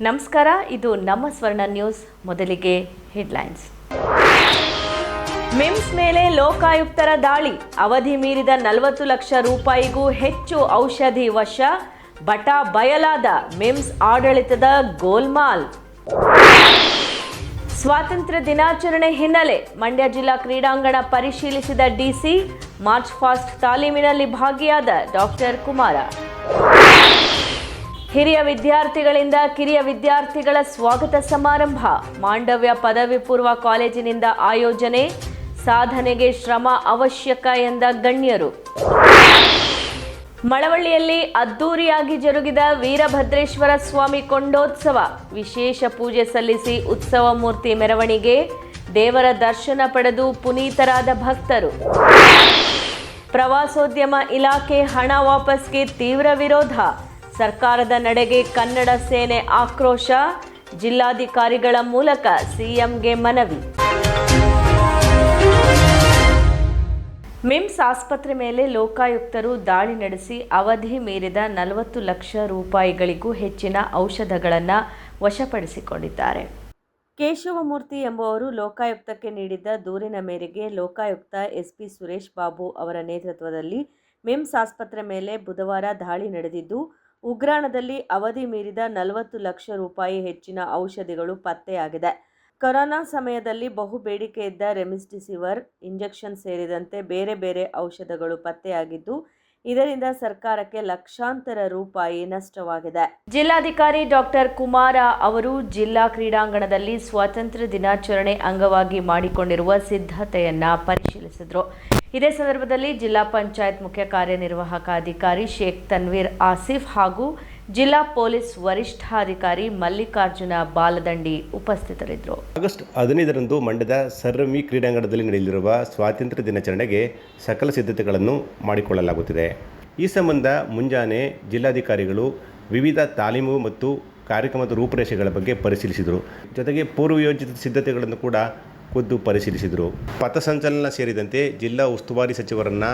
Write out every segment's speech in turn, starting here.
ನಮಸ್ಕಾರ, ಇದು ನಮ್ಮ ಸ್ವರ್ಣ ನ್ಯೂಸ್. ಮೊದಲಿಗೆ ಹೆಡ್ಲೈನ್ಸ್. ಮಿಮ್ಸ್ ಮೇಲೆ ಲೋಕಾಯುಕ್ತರ ದಾಳಿ. ಅವಧಿ ಮೀರಿದ 40 ಲಕ್ಷ ರೂಪಾಯಿಗೂ ಹೆಚ್ಚು ಔಷಧಿ ವಶ. ಬಟ ಬಯಲಾದ ಮಿಮ್ಸ್ ಆಡಳಿತದ ಗೋಲ್ಮಾಲ್. ಸ್ವಾತಂತ್ರ್ಯ ದಿನಾಚರಣೆ ಹಿನ್ನೆಲೆ ಮಂಡ್ಯ ಜಿಲ್ಲಾ ಕ್ರೀಡಾಂಗಣ ಪರಿಶೀಲಿಸಿದ ಡಿಸಿ. ಮಾರ್ಚ್ ಫಾಸ್ಟ್ ತಾಲೀಮಿನಲ್ಲಿ ಭಾಗಿಯಾದ ಡಾಕ್ಟರ್ ಕುಮಾರ. ಹಿರಿಯ ವಿದ್ಯಾರ್ಥಿಗಳಿಂದ ಕಿರಿಯ ವಿದ್ಯಾರ್ಥಿಗಳ ಸ್ವಾಗತ ಸಮಾರಂಭ. ಮಾಂಡವ್ಯ ಪದವಿ ಪೂರ್ವ ಕಾಲೇಜಿನಿಂದ ಆಯೋಜನೆ. ಸಾಧನೆಗೆ ಶ್ರಮ ಅವಶ್ಯಕ ಎಂದ ಗಣ್ಯರು. ಮಳವಳ್ಳಿಯಲ್ಲಿ ಅದ್ದೂರಿಯಾಗಿ ಜರುಗಿದ ವೀರಭದ್ರೇಶ್ವರ ಸ್ವಾಮಿ ಕೊಂಡೋತ್ಸವ. ವಿಶೇಷ ಪೂಜೆ ಸಲ್ಲಿಸಿ ಉತ್ಸವ ಮೂರ್ತಿ ಮೆರವಣಿಗೆ. ದೇವರ ದರ್ಶನ ಪಡೆದು ಪುನೀತರಾದ ಭಕ್ತರು. ಪ್ರವಾಸೋದ್ಯಮ ಇಲಾಖೆ ಹಣ ವಾಪಸ್ಗೆ ತೀವ್ರ ವಿರೋಧ. ಸರ್ಕಾರದ ನಡೆಗೆ ಕನ್ನಡ ಸೇನೆ ಆಕ್ರೋಶ. ಜಿಲ್ಲಾಧಿಕಾರಿಗಳ ಮೂಲಕ ಸಿಎಂಗೆ ಮನವಿ. ಮಿಮ್ಸ್ ಆಸ್ಪತ್ರೆ ಮೇಲೆ ಲೋಕಾಯುಕ್ತರು ದಾಳಿ ನಡೆಸಿ ಅವಧಿ ಮೀರಿದ 40 ಲಕ್ಷ ರೂಪಾಯಿಗಳಿಗೂ ಹೆಚ್ಚಿನ ಔಷಧಗಳನ್ನು ವಶಪಡಿಸಿಕೊಂಡಿದ್ದಾರೆ. ಕೇಶವಮೂರ್ತಿ ಎಂಬುವರು ಲೋಕಾಯುಕ್ತಕ್ಕೆ ನೀಡಿದ್ದ ದೂರಿನ ಮೇರೆಗೆ ಲೋಕಾಯುಕ್ತ ಎಸ್ಪಿ ಸುರೇಶ್ ಬಾಬು ಅವರ ನೇತೃತ್ವದಲ್ಲಿ ಮಿಮ್ಸ್ ಆಸ್ಪತ್ರೆ ಮೇಲೆ ಬುಧವಾರ ದಾಳಿ ನಡೆದಿದ್ದು, ಉಗ್ರಾಣದಲ್ಲಿ ಅವಧಿ ಮೀರಿದ 40 ಲಕ್ಷ ರೂಪಾಯಿ ಹೆಚ್ಚಿನ ಔಷಧಿಗಳು ಪತ್ತೆಯಾಗಿದೆ. ಕೊರೋನಾ ಸಮಯದಲ್ಲಿ ಬಹು ಬೇಡಿಕೆ ಇದ್ದ ರೆಮ್ಡಿಸಿವಿರ್ ಇಂಜೆಕ್ಷನ್ ಸೇರಿದಂತೆ ಬೇರೆ ಬೇರೆ ಔಷಧಗಳು ಪತ್ತೆಯಾಗಿದ್ದು, ಇದರಿಂದ ಸರ್ಕಾರಕ್ಕೆ ಲಕ್ಷಾಂತರ ರೂಪಾಯಿ ನಷ್ಟವಾಗಿದೆ. ಜಿಲ್ಲಾಧಿಕಾರಿ ಡಾಕ್ಟರ್ ಕುಮಾರ ಅವರು ಜಿಲ್ಲಾ ಕ್ರೀಡಾಂಗಣದಲ್ಲಿ ಸ್ವಾತಂತ್ರ್ಯ ದಿನಾಚರಣೆ ಅಂಗವಾಗಿ ಮಾಡಿಕೊಂಡಿರುವ ಸಿದ್ಧತೆಯನ್ನ ಪರಿಶೀಲಿಸಿದರು. ಇದೇ ಸಂದರ್ಭದಲ್ಲಿ ಜಿಲ್ಲಾ ಪಂಚಾಯತ್ ಮುಖ್ಯ ಕಾರ್ಯನಿರ್ವಾಹಕ ಅಧಿಕಾರಿ ಶೇಖ್ ತನ್ವೀರ್ ಆಸಿಫ್ ಹಾಗೂ ಜಿಲ್ಲಾ ಪೊಲೀಸ್ ವರಿಷ್ಠಾಧಿಕಾರಿ ಮಲ್ಲಿಕಾರ್ಜುನ ಬಾಲದಂಡಿ ಉಪಸ್ಥಿತರಿದ್ದರು. ಆಗಸ್ಟ್ 15ರಂದು ಮಂಡ್ಯದ ಸರ್ ಎಂ ವಿ ಕ್ರೀಡಾಂಗಣದಲ್ಲಿ ನಡೆಯಲಿರುವ ಸ್ವಾತಂತ್ರ್ಯ ದಿನಾಚರಣೆಗೆ ಸಕಲ ಸಿದ್ಧತೆಗಳನ್ನು ಮಾಡಿಕೊಳ್ಳಲಾಗುತ್ತಿದೆ. ಈ ಸಂಬಂಧ ಮುಂಜಾನೆ ಜಿಲ್ಲಾಧಿಕಾರಿಗಳು ವಿವಿಧ ತಾಲೀಮು ಮತ್ತು ಕಾರ್ಯಕ್ರಮದ ರೂಪುರೇಷೆಗಳ ಬಗ್ಗೆ ಪರಿಶೀಲಿಸಿದರು. ಜೊತೆಗೆ ಪೂರ್ವಯೋಜಿತ ಸಿದ್ಧತೆಗಳನ್ನು ಕೂಡ ಖುದ್ದು ಪರಿಶೀಲಿಸಿದರು. ಪಥಸಂಚಲನ ಸೇರಿದಂತೆ ಜಿಲ್ಲಾ ಉಸ್ತುವಾರಿ ಸಚಿವರನ್ನು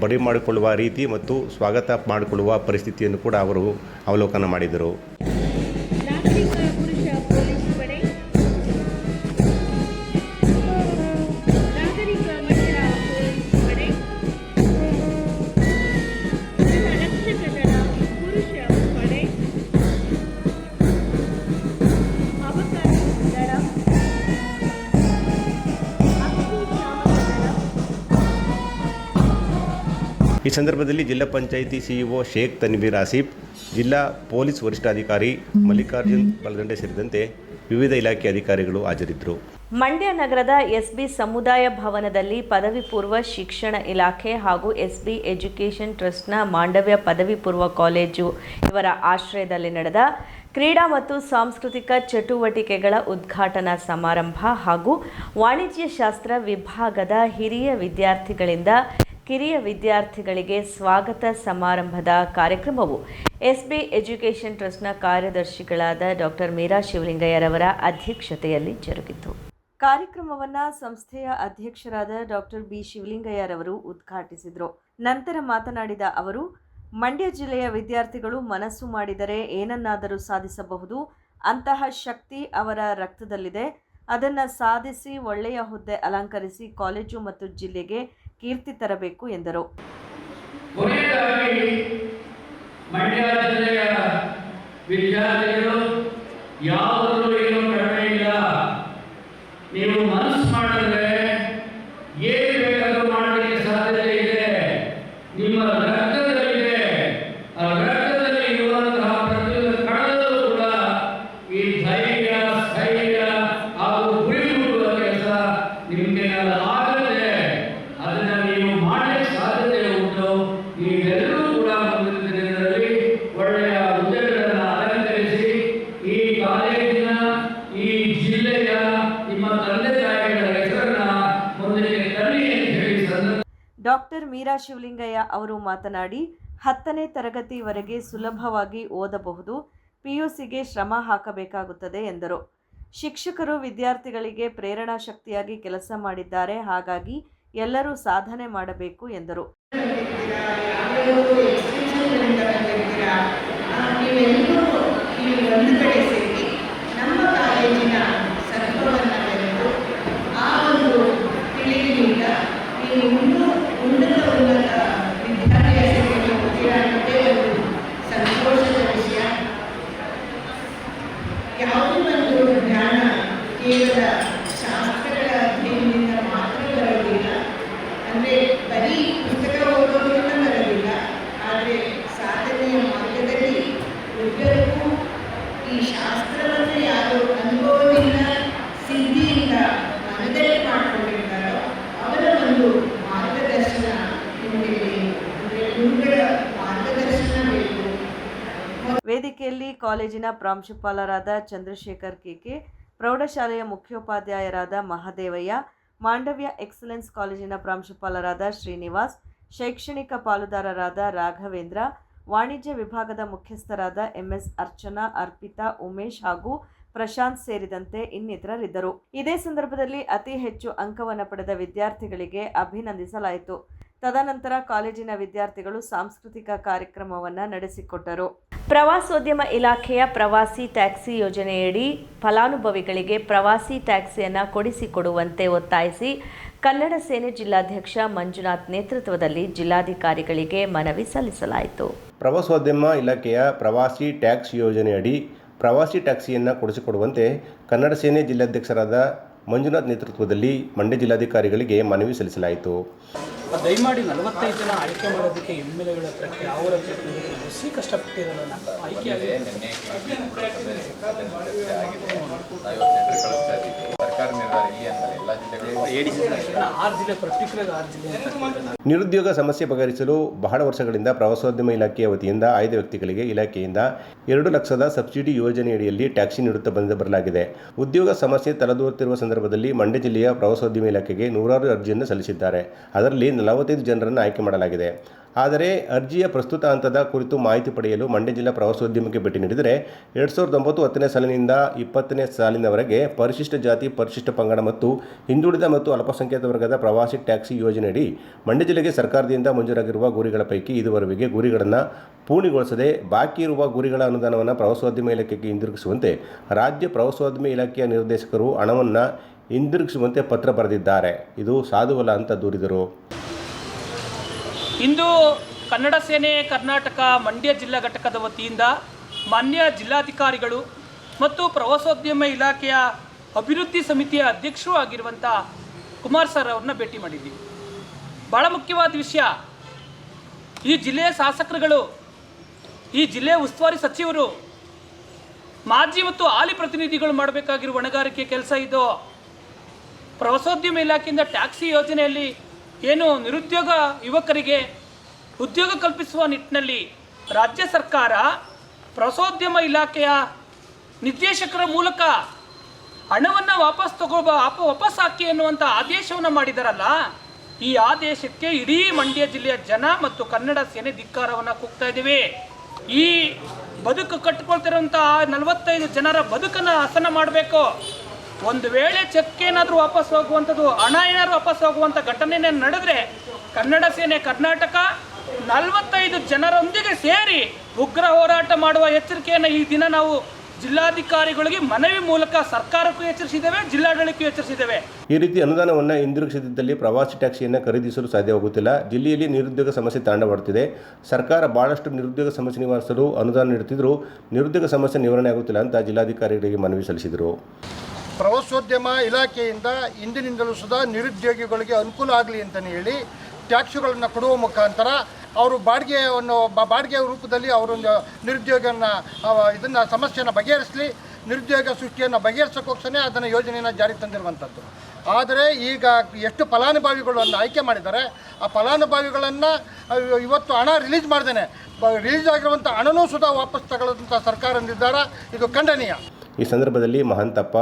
ಬಡಿ ಮಾಡಿಕೊಳ್ಳುವ ರೀತಿ ಮತ್ತು ಸ್ವಾಗತ ಮಾಡಿಕೊಳ್ಳುವ ಪರಿಸ್ಥಿತಿಯನ್ನು ಕೂಡ ಅವರು ಅವಲೋಕನ ಮಾಡಿದರು. ಈ ಸಂದರ್ಭದಲ್ಲಿ ಜಿಲ್ಲಾ ಪಂಚಾಯಿತಿ ಸಿಇಒ ಶೇಖ್ ತನ್ವೀರ್ ಆಸಿಫ್, ಜಿಲ್ಲಾ ಪೊಲೀಸ್ ವರಿಷ್ಠಾಧಿಕಾರಿ ಮಲ್ಲಿಕಾರ್ಜುನ್ ಬಾಲದಂಡೆ ಸೇರಿದಂತೆ ವಿವಿಧ ಇಲಾಖೆ ಅಧಿಕಾರಿಗಳು ಹಾಜರಿದ್ದರು. ಮಂಡ್ಯ ನಗರದ ಎಸ್ಬಿ ಸಮುದಾಯ ಭವನದಲ್ಲಿ ಪದವಿ ಪೂರ್ವ ಶಿಕ್ಷಣ ಇಲಾಖೆ ಹಾಗೂ ಎಸ್ಬಿ ಎಜುಕೇಷನ್ ಟ್ರಸ್ಟ್ನ ಮಾಂಡವ್ಯ ಪದವಿ ಪೂರ್ವ ಕಾಲೇಜು ಇವರ ಆಶ್ರಯದಲ್ಲಿ ನಡೆದ ಕ್ರೀಡಾ ಮತ್ತು ಸಾಂಸ್ಕೃತಿಕ ಚಟುವಟಿಕೆಗಳ ಉದ್ಘಾಟನಾ ಸಮಾರಂಭ ಹಾಗೂ ವಾಣಿಜ್ಯ ಶಾಸ್ತ್ರ ವಿಭಾಗದ ಹಿರಿಯ ವಿದ್ಯಾರ್ಥಿಗಳಿಂದ ಕಿರಿಯ ವಿದ್ಯಾರ್ಥಿಗಳಿಗೆ ಸ್ವಾಗತ ಸಮಾರಂಭದ ಕಾರ್ಯಕ್ರಮವು ಎಸ್ಬಿ ಎಜುಕೇಷನ್ ಟ್ರಸ್ಟ್ನ ಕಾರ್ಯದರ್ಶಿಗಳಾದ ಡಾಕ್ಟರ್ ಮೀರಾ ಶಿವಲಿಂಗಯ್ಯರವರ ಅಧ್ಯಕ್ಷತೆಯಲ್ಲಿ ಜರುಗಿತು. ಕಾರ್ಯಕ್ರಮವನ್ನು ಸಂಸ್ಥೆಯ ಅಧ್ಯಕ್ಷರಾದ ಡಾಕ್ಟರ್ ಬಿ ಶಿವಲಿಂಗಯ್ಯರವರು ಉದ್ಘಾಟಿಸಿದರು. ನಂತರ ಮಾತನಾಡಿದ ಅವರು, ಮಂಡ್ಯ ಜಿಲ್ಲೆಯ ವಿದ್ಯಾರ್ಥಿಗಳು ಮನಸ್ಸು ಮಾಡಿದರೆ ಏನನ್ನಾದರೂ ಸಾಧಿಸಬಹುದು. ಅಂತಹ ಶಕ್ತಿ ಅವರ ರಕ್ತದಲ್ಲಿದೆ. ಅದನ್ನು ಸಾಧಿಸಿ ಒಳ್ಳೆಯ ಹುದ್ದೆ ಅಲಂಕರಿಸಿ ಕಾಲೇಜು ಮತ್ತು ಜಿಲ್ಲೆಗೆ ಕೀರ್ತಿ ತರಬೇಕು ಎಂದರು. ಮಂಡ್ಯ ಜಿಲ್ಲೆಯ ವಿದ್ಯಾರ್ಥಿಗಳು ಯಾವುದರಲ್ಲೂ ಏನೂ ಕಡಿಮೆ ಇಲ್ಲ. ನೀವು ಮನಸ್ಸು ಮಾಡಿದ್ರೆ ಏನು ಬೇಕಾದರೂ ಮಾಡಲಿಕ್ಕೆ ಸಾಧ್ಯತೆ ಇದೆ. ನಿಮ್ಮ ರಕ್ತದಲ್ಲಿದೆ. ಆ ರಕ್ತದಲ್ಲಿ ಇರುವಂತಹ ಪ್ರತಿಯೊಂದು ಕಣದಲ್ಲೂ ಕೂಡ ಈ ಧೈರ್ಯ, ಸ್ಥೈರ್ಯ ಹಾಗೂ ಗುರಿ ಮುಟ್ಟುವ ಕೆಲಸ ನಿಮಗೆ ಆಗತ್ತೆ. ಅದನ್ನು ನೀವು ಮಾಡಲಿಕ್ಕೆ ಸಾಧ್ಯತೆ ಉಂಟು. ನೀವೆಲ್ಲರೂ ಕೂಡ ಮುಂದಿನ ದಿನಗಳಲ್ಲಿ ಒಳ್ಳೆಯ ಹುದ್ದೆಗಳನ್ನು ಅಲಂಕರಿಸಿ ಈ ಕಾಲೇಜಿನ, ಈ ಜಿಲ್ಲೆಯ, ನಿಮ್ಮ ತಂದೆ ತಾಯಿಗಳ ಹೆಸರನ್ನ ಮುಂದಕ್ಕೆ ತನ್ನಿ ಅಂತ ಹೇಳಿ ಡಾಕ್ಟರ್ ಮೀರಾ ಶಿವಲಿಂಗಯ್ಯ ಅವರು ಮಾತನಾಡಿ, 10ನೇ ತರಗತಿವರೆಗೆ ಸುಲಭವಾಗಿ ಓದಬಹುದು. ಪಿಯುಸಿಗೆ ಶ್ರಮ ಹಾಕಬೇಕಾಗುತ್ತದೆ ಎಂದರು. ಶಿಕ್ಷಕರು ವಿದ್ಯಾರ್ಥಿಗಳಿಗೆ ಪ್ರೇರಣಾ ಶಕ್ತಿಯಾಗಿ ಕೆಲಸ ಮಾಡಿದ್ದಾರೆ. ಹಾಗಾಗಿ ಎಲ್ಲರೂ ಸಾಧನೆ ಮಾಡಬೇಕು ಎಂದರು. ನೀವೆಲ್ಲರೂ ಒಂದು ಕಡೆ ಸೇರಿ ಯಾವುದೇ ಒಂದು ಜ್ಞಾನ ಕೇವಲ ಶಾಸ್ತ್ರಗಳ ಅಧ್ಯಯನದಿಂದ ಮಾತ್ರ ಬರೋದಿಲ್ಲ, ಅಂದರೆ ಬರೀ ಪುಸ್ತಕ ಓದೋದ್ರಿಂದ ಬರೋದಿಲ್ಲ. ಆದರೆ ಸಾಧನೆಯ ಮಾರ್ಗದಲ್ಲಿ ಉದ್ದಕ್ಕೂ ಈ ಶಾಸ್ತ್ರವನ್ನು ಯಾರು ಅನುಭವದಿಂದ ಸಿದ್ಧಿಯಿಂದ ಮನದಟ್ಟು ಮಾಡಿಕೊಂಡಿರ್ತಾರೋ ಅವರ ಒಂದು ಮಾರ್ಗದರ್ಶನ ನಿಮಗೆ ಬೇಕು. ಅಂದರೆ ಗುರುಗಳ ಮಾರ್ಗದರ್ಶನ ಬೇಕು. ವೇದಿಕೆಯಲ್ಲಿ ಕಾಲೇಜಿನ ಪ್ರಾಂಶುಪಾಲರಾದ ಚಂದ್ರಶೇಖರ್ ಕೆಕೆ, ಪ್ರೌಢಶಾಲೆಯ ಮುಖ್ಯೋಪಾಧ್ಯಾಯರಾದ ಮಹದೇವಯ್ಯ, ಮಾಂಡವ್ಯ ಎಕ್ಸಲೆನ್ಸ್ ಕಾಲೇಜಿನ ಪ್ರಾಂಶುಪಾಲರಾದ ಶ್ರೀನಿವಾಸ್, ಶೈಕ್ಷಣಿಕ ಪಾಲುದಾರರಾದ ರಾಘವೇಂದ್ರ, ವಾಣಿಜ್ಯ ವಿಭಾಗದ ಮುಖ್ಯಸ್ಥರಾದ ಎಂಎಸ್ ಅರ್ಚನಾ, ಅರ್ಪಿತಾ, ಉಮೇಶ್ ಹಾಗೂ ಪ್ರಶಾಂತ್ ಸೇರಿದಂತೆ ಇನ್ನಿತರರಿದ್ದರು. ಇದೇ ಸಂದರ್ಭದಲ್ಲಿ ಅತಿ ಹೆಚ್ಚು ಅಂಕವನ್ನು ಪಡೆದ ವಿದ್ಯಾರ್ಥಿಗಳಿಗೆ ಅಭಿನಂದಿಸಲಾಯಿತು. ತದನಂತರ ಕಾಲೇಜಿನ ವಿದ್ಯಾರ್ಥಿಗಳು ಸಾಂಸ್ಕೃತಿಕ ಕಾರ್ಯಕ್ರಮವನ್ನು ನಡೆಸಿಕೊಟ್ಟರು. ಪ್ರವಾಸೋದ್ಯಮ ಇಲಾಖೆಯ ಪ್ರವಾಸಿ ಟ್ಯಾಕ್ಸಿ ಯೋಜನೆಯಡಿ ಫಲಾನುಭವಿಗಳಿಗೆ ಪ್ರವಾಸಿ ಟ್ಯಾಕ್ಸಿಯನ್ನು ಕೊಡಿಸಿಕೊಡುವಂತೆ ಒತ್ತಾಯಿಸಿ ಕನ್ನಡ ಸೇನೆ ಜಿಲ್ಲಾಧ್ಯಕ್ಷ ಮಂಜುನಾಥ್ ನೇತೃತ್ವದಲ್ಲಿ ಜಿಲ್ಲಾಧಿಕಾರಿಗಳಿಗೆ ಮನವಿ ಸಲ್ಲಿಸಲಾಯಿತು. ಪ್ರವಾಸೋದ್ಯಮ ಇಲಾಖೆಯ ಪ್ರವಾಸಿ ಟ್ಯಾಕ್ಸ್ ಯೋಜನೆಯಡಿ ಪ್ರವಾಸಿ ಟ್ಯಾಕ್ಸಿಯನ್ನು ಕೊಡಿಸಿಕೊಡುವಂತೆ ಕನ್ನಡ ಸೇನೆ ಜಿಲ್ಲಾಧ್ಯಕ್ಷರಾದ ಮಂಜುನಾಥ್ ನೇತೃತ್ವದಲ್ಲಿ ಮಂಡ್ಯ ಜಿಲ್ಲಾಧಿಕಾರಿಗಳಿಗೆ ಮನವಿ ಸಲ್ಲಿಸಲಾಯಿತು. ದಯಮಾಡಿ 45 ಜನ ಆಯ್ಕೆ ಮಾಡೋದಕ್ಕೆ MLAಗಳ ಹತ್ರ ಯಾವ ಬಸ್ಸಿ ಕಷ್ಟಪಟ್ಟಿರೋಲ್ಲ. ಆಯ್ಕೆ ನಿರುದ್ಯೋಗ ಸಮಸ್ಯೆ ಬಗೆಹರಿಸಲು ಬಹಳ ವರ್ಷಗಳಿಂದ ಪ್ರವಾಸೋದ್ಯಮ ಇಲಾಖೆಯ ವತಿಯಿಂದ ಆಯ್ದ ವ್ಯಕ್ತಿಗಳಿಗೆ ಇಲಾಖೆಯಿಂದ 2 ಲಕ್ಷದ ಸಬ್ಸಿಡಿ ಯೋಜನೆಯಡಿಯಲ್ಲಿ ಟ್ಯಾಕ್ಸಿ ನೀಡುತ್ತಾ ಬರಲಾಗಿದೆ. ಉದ್ಯೋಗ ಸಮಸ್ಯೆ ತಲೆದೋರುತ್ತಿರುವ ಸಂದರ್ಭದಲ್ಲಿ ಮಂಡ್ಯ ಜಿಲ್ಲೆಯ ಪ್ರವಾಸೋದ್ಯಮ ಇಲಾಖೆಗೆ ನೂರಾರು ಅರ್ಜಿಯನ್ನು ಸಲ್ಲಿಸಿದ್ದಾರೆ. ಅದರಲ್ಲಿ 45 ಜನರನ್ನು ಆಯ್ಕೆ ಮಾಡಲಾಗಿದೆ. ಆದರೆ ಅರ್ಜಿಯ ಪ್ರಸ್ತುತ ಹಂತದ ಕುರಿತು ಮಾಹಿತಿ ಪಡೆಯಲು ಮಂಡ್ಯ ಜಿಲ್ಲಾ ಪ್ರವಾಸೋದ್ಯಮಕ್ಕೆ ಭೇಟಿ ನೀಡಿದರೆ 2009 10ನೇ ಸಾಲಿನಿಂದ 20ನೇ ಸಾಲಿನವರೆಗೆ ಪರಿಶಿಷ್ಟ ಜಾತಿ, ಪರಿಶಿಷ್ಟ ಪಂಗಡ ಮತ್ತು ಹಿಂದುಳಿದ ಮತ್ತು ಅಲ್ಪಸಂಖ್ಯಾತ ವರ್ಗದ ಪ್ರವಾಸಿ ಟ್ಯಾಕ್ಸಿ ಯೋಜನೆಯಡಿ ಮಂಡ್ಯ ಜಿಲ್ಲೆಗೆ ಸರ್ಕಾರದಿಂದ ಮಂಜೂರಾಗಿರುವ ಗುರಿಗಳ ಪೈಕಿ ಇದುವರೆಗೆ ಗುರಿಗಳನ್ನು ಪೂರ್ಣಗೊಳಿಸದೆ ಬಾಕಿ ಇರುವ ಗುರಿಗಳ ಅನುದಾನವನ್ನು ಪ್ರವಾಸೋದ್ಯಮ ಇಲಾಖೆಗೆ ಹಿಂದಿರುಗಿಸುವಂತೆ ರಾಜ್ಯ ಪ್ರವಾಸೋದ್ಯಮ ಇಲಾಖೆಯ ನಿರ್ದೇಶಕರು ಹಣವನ್ನು ಹಿಂದಿರುಗಿಸುವಂತೆ ಪತ್ರ ಬರೆದಿದ್ದಾರೆ. ಇದು ಸಾಧುವಲ್ಲ ಅಂತ ದೂರಿದರು. ಇಂದು ಕನ್ನಡ ಸೇನೆ ಕರ್ನಾಟಕ ಮಂಡ್ಯ ಜಿಲ್ಲಾ ಘಟಕದ ವತಿಯಿಂದ ಮಾನ್ಯ ಜಿಲ್ಲಾಧಿಕಾರಿಗಳು ಮತ್ತು ಪ್ರವಾಸೋದ್ಯಮ ಇಲಾಖೆಯ ಅಭಿವೃದ್ಧಿ ಸಮಿತಿಯ ಅಧ್ಯಕ್ಷರೂ ಆಗಿರುವಂಥ ಕುಮಾರ್ ಸರ್ ಅವ್ರನ್ನ ಭೇಟಿ ಮಾಡಿದ್ದೀವಿ. ಭಾಳ ಮುಖ್ಯವಾದ ವಿಷಯ, ಈ ಜಿಲ್ಲೆಯ ಶಾಸಕರುಗಳು, ಈ ಜಿಲ್ಲೆಯ ಉಸ್ತುವಾರಿ ಸಚಿವರು, ಮಾಜಿ ಮತ್ತು ಹಾಲಿ ಪ್ರತಿನಿಧಿಗಳು ಮಾಡಬೇಕಾಗಿರುವ ಹೊಣೆಗಾರಿಕೆ ಕೆಲಸ ಇದು. ಪ್ರವಾಸೋದ್ಯಮ ಇಲಾಖೆಯಿಂದ ಟ್ಯಾಕ್ಸಿ ಯೋಜನೆಯಲ್ಲಿ ಏನು ನಿರುದ್ಯೋಗ ಯುವಕರಿಗೆ ಉದ್ಯೋಗ ಕಲ್ಪಿಸುವ ನಿಟ್ಟಿನಲ್ಲಿ ರಾಜ್ಯ ಸರ್ಕಾರ ಪ್ರವಾಸೋದ್ಯಮ ಇಲಾಖೆಯ ನಿರ್ದೇಶಕರ ಮೂಲಕ ಹಣವನ್ನು ವಾಪಸ್ ಹಾಕಿ ಎನ್ನುವಂಥ ಆದೇಶವನ್ನು ಮಾಡಿದಾರಲ್ಲ, ಈ ಆದೇಶಕ್ಕೆ ಇಡೀ ಮಂಡ್ಯ ಜಿಲ್ಲೆಯ ಜನ ಮತ್ತು ಕನ್ನಡ ಸೇನೆ ಧಿಕ್ಕಾರವನ್ನು ಕೂಗ್ತಾ ಇದ್ದೀವಿ. ಈ ಬದುಕು ಕಟ್ಟಿಕೊಳ್ತಿರೋಂಥ 45 ಜನರ ಬದುಕನ್ನು ಹಸನ ಮಾಡಬೇಕು. ಒಂದು ವೇಳೆ ಚೆಕ್ ಏನಾದರೂ ವಾಪಸ್ ಹೋಗುವಂಥದ್ದು, ಹಣ ಏನಾದರೂ ವಾಪಸ್ ಹೋಗುವಂಥ ಘಟನೆನೇ ನಡೆದರೆ ಕನ್ನಡ ಸೇನೆ ಕರ್ನಾಟಕ 45 ಜನರೊಂದಿಗೆ ಸೇರಿ ಉಗ್ರ ಹೋರಾಟ ಮಾಡುವ ಎಚ್ಚರಿಕೆಯನ್ನು ಈ ದಿನ ನಾವು ಜಿಲ್ಲಾಧಿಕಾರಿಗಳಿಗೆ ಮನವಿ ಮೂಲಕ ಸರ್ಕಾರಕ್ಕೂ ಎಚ್ಚರಿಸಿದ್ದೇವೆ, ಜಿಲ್ಲಾಡಳಿತಕ್ಕೂ ಎಚ್ಚರಿಸಿದ್ದೇವೆ. ಈ ರೀತಿ ಅನುದಾನವನ್ನು ಹಿಂದಿರುಗಿಸದಿದ್ದಲ್ಲಿ ಪ್ರವಾಸಿ ಟ್ಯಾಕ್ಸಿಯನ್ನು ಖರೀದಿಸಲು ಸಾಧ್ಯವಾಗುತ್ತಿಲ್ಲ. ಜಿಲ್ಲೆಯಲ್ಲಿ ನಿರುದ್ಯೋಗ ಸಮಸ್ಯೆ ತಾಂಡವಾಡುತ್ತಿದೆ. ಸರ್ಕಾರ ಬಹಳಷ್ಟು ನಿರುದ್ಯೋಗ ಸಮಸ್ಯೆ ನಿವಾರಿಸಲು ಅನುದಾನ ನೀಡುತ್ತಿದ್ದರೂ ನಿರುದ್ಯೋಗ ಸಮಸ್ಯೆ ನಿವಾರಣೆ ಆಗುತ್ತಿಲ್ಲ ಅಂತ ಜಿಲ್ಲಾಧಿಕಾರಿಗಳಿಗೆ ಮನವಿ ಸಲ್ಲಿಸಿದರು. ಪ್ರವಾಸೋದ್ಯಮ ಇಲಾಖೆಯಿಂದ ಇಂದಿನಿಂದಲೂ ಸುಧಾ ನಿರುದ್ಯೋಗಿಗಳಿಗೆ ಅನುಕೂಲ ಆಗಲಿ ಅಂತಲೇ ಹೇಳಿ ಟ್ಯಾಕ್ಸಿಗಳನ್ನು ಕೊಡುವ ಮುಖಾಂತರ ಅವರು ಬಾಡಿಗೆ ರೂಪದಲ್ಲಿ ಅವರೊಂದು ನಿರುದ್ಯೋಗವನ್ನು ಸಮಸ್ಯೆಯನ್ನು ಬಗೆಹರಿಸಲಿ, ನಿರುದ್ಯೋಗ ಸೃಷ್ಟಿಯನ್ನು ಬಗೆಹರಿಸೋಕ್ಕೋಸ್ಕರನೇ ಅದನ್ನು ಯೋಜನೆಯನ್ನು ಜಾರಿ ತಂದಿರುವಂಥದ್ದು. ಆದರೆ ಈಗ ಎಷ್ಟು ಫಲಾನುಭವಿಗಳನ್ನು ಆಯ್ಕೆ ಮಾಡಿದ್ದಾರೆ, ಆ ಫಲಾನುಭವಿಗಳನ್ನು ಇವತ್ತು ಹಣ ರಿಲೀಸ್ ಮಾಡ್ದೇನೆ ರಿಲೀಸ್ ಆಗಿರುವಂಥ ಹಣನೂ ಸುಧಾ ವಾಪಸ್ ತಗೊಳ್ಳೋದಂಥ ಸರ್ಕಾರ ನಿರ್ಧಾರ, ಇದು ಖಂಡನೀಯ. ಈ ಸಂದರ್ಭದಲ್ಲಿ ಮಹಂತಪ್ಪ,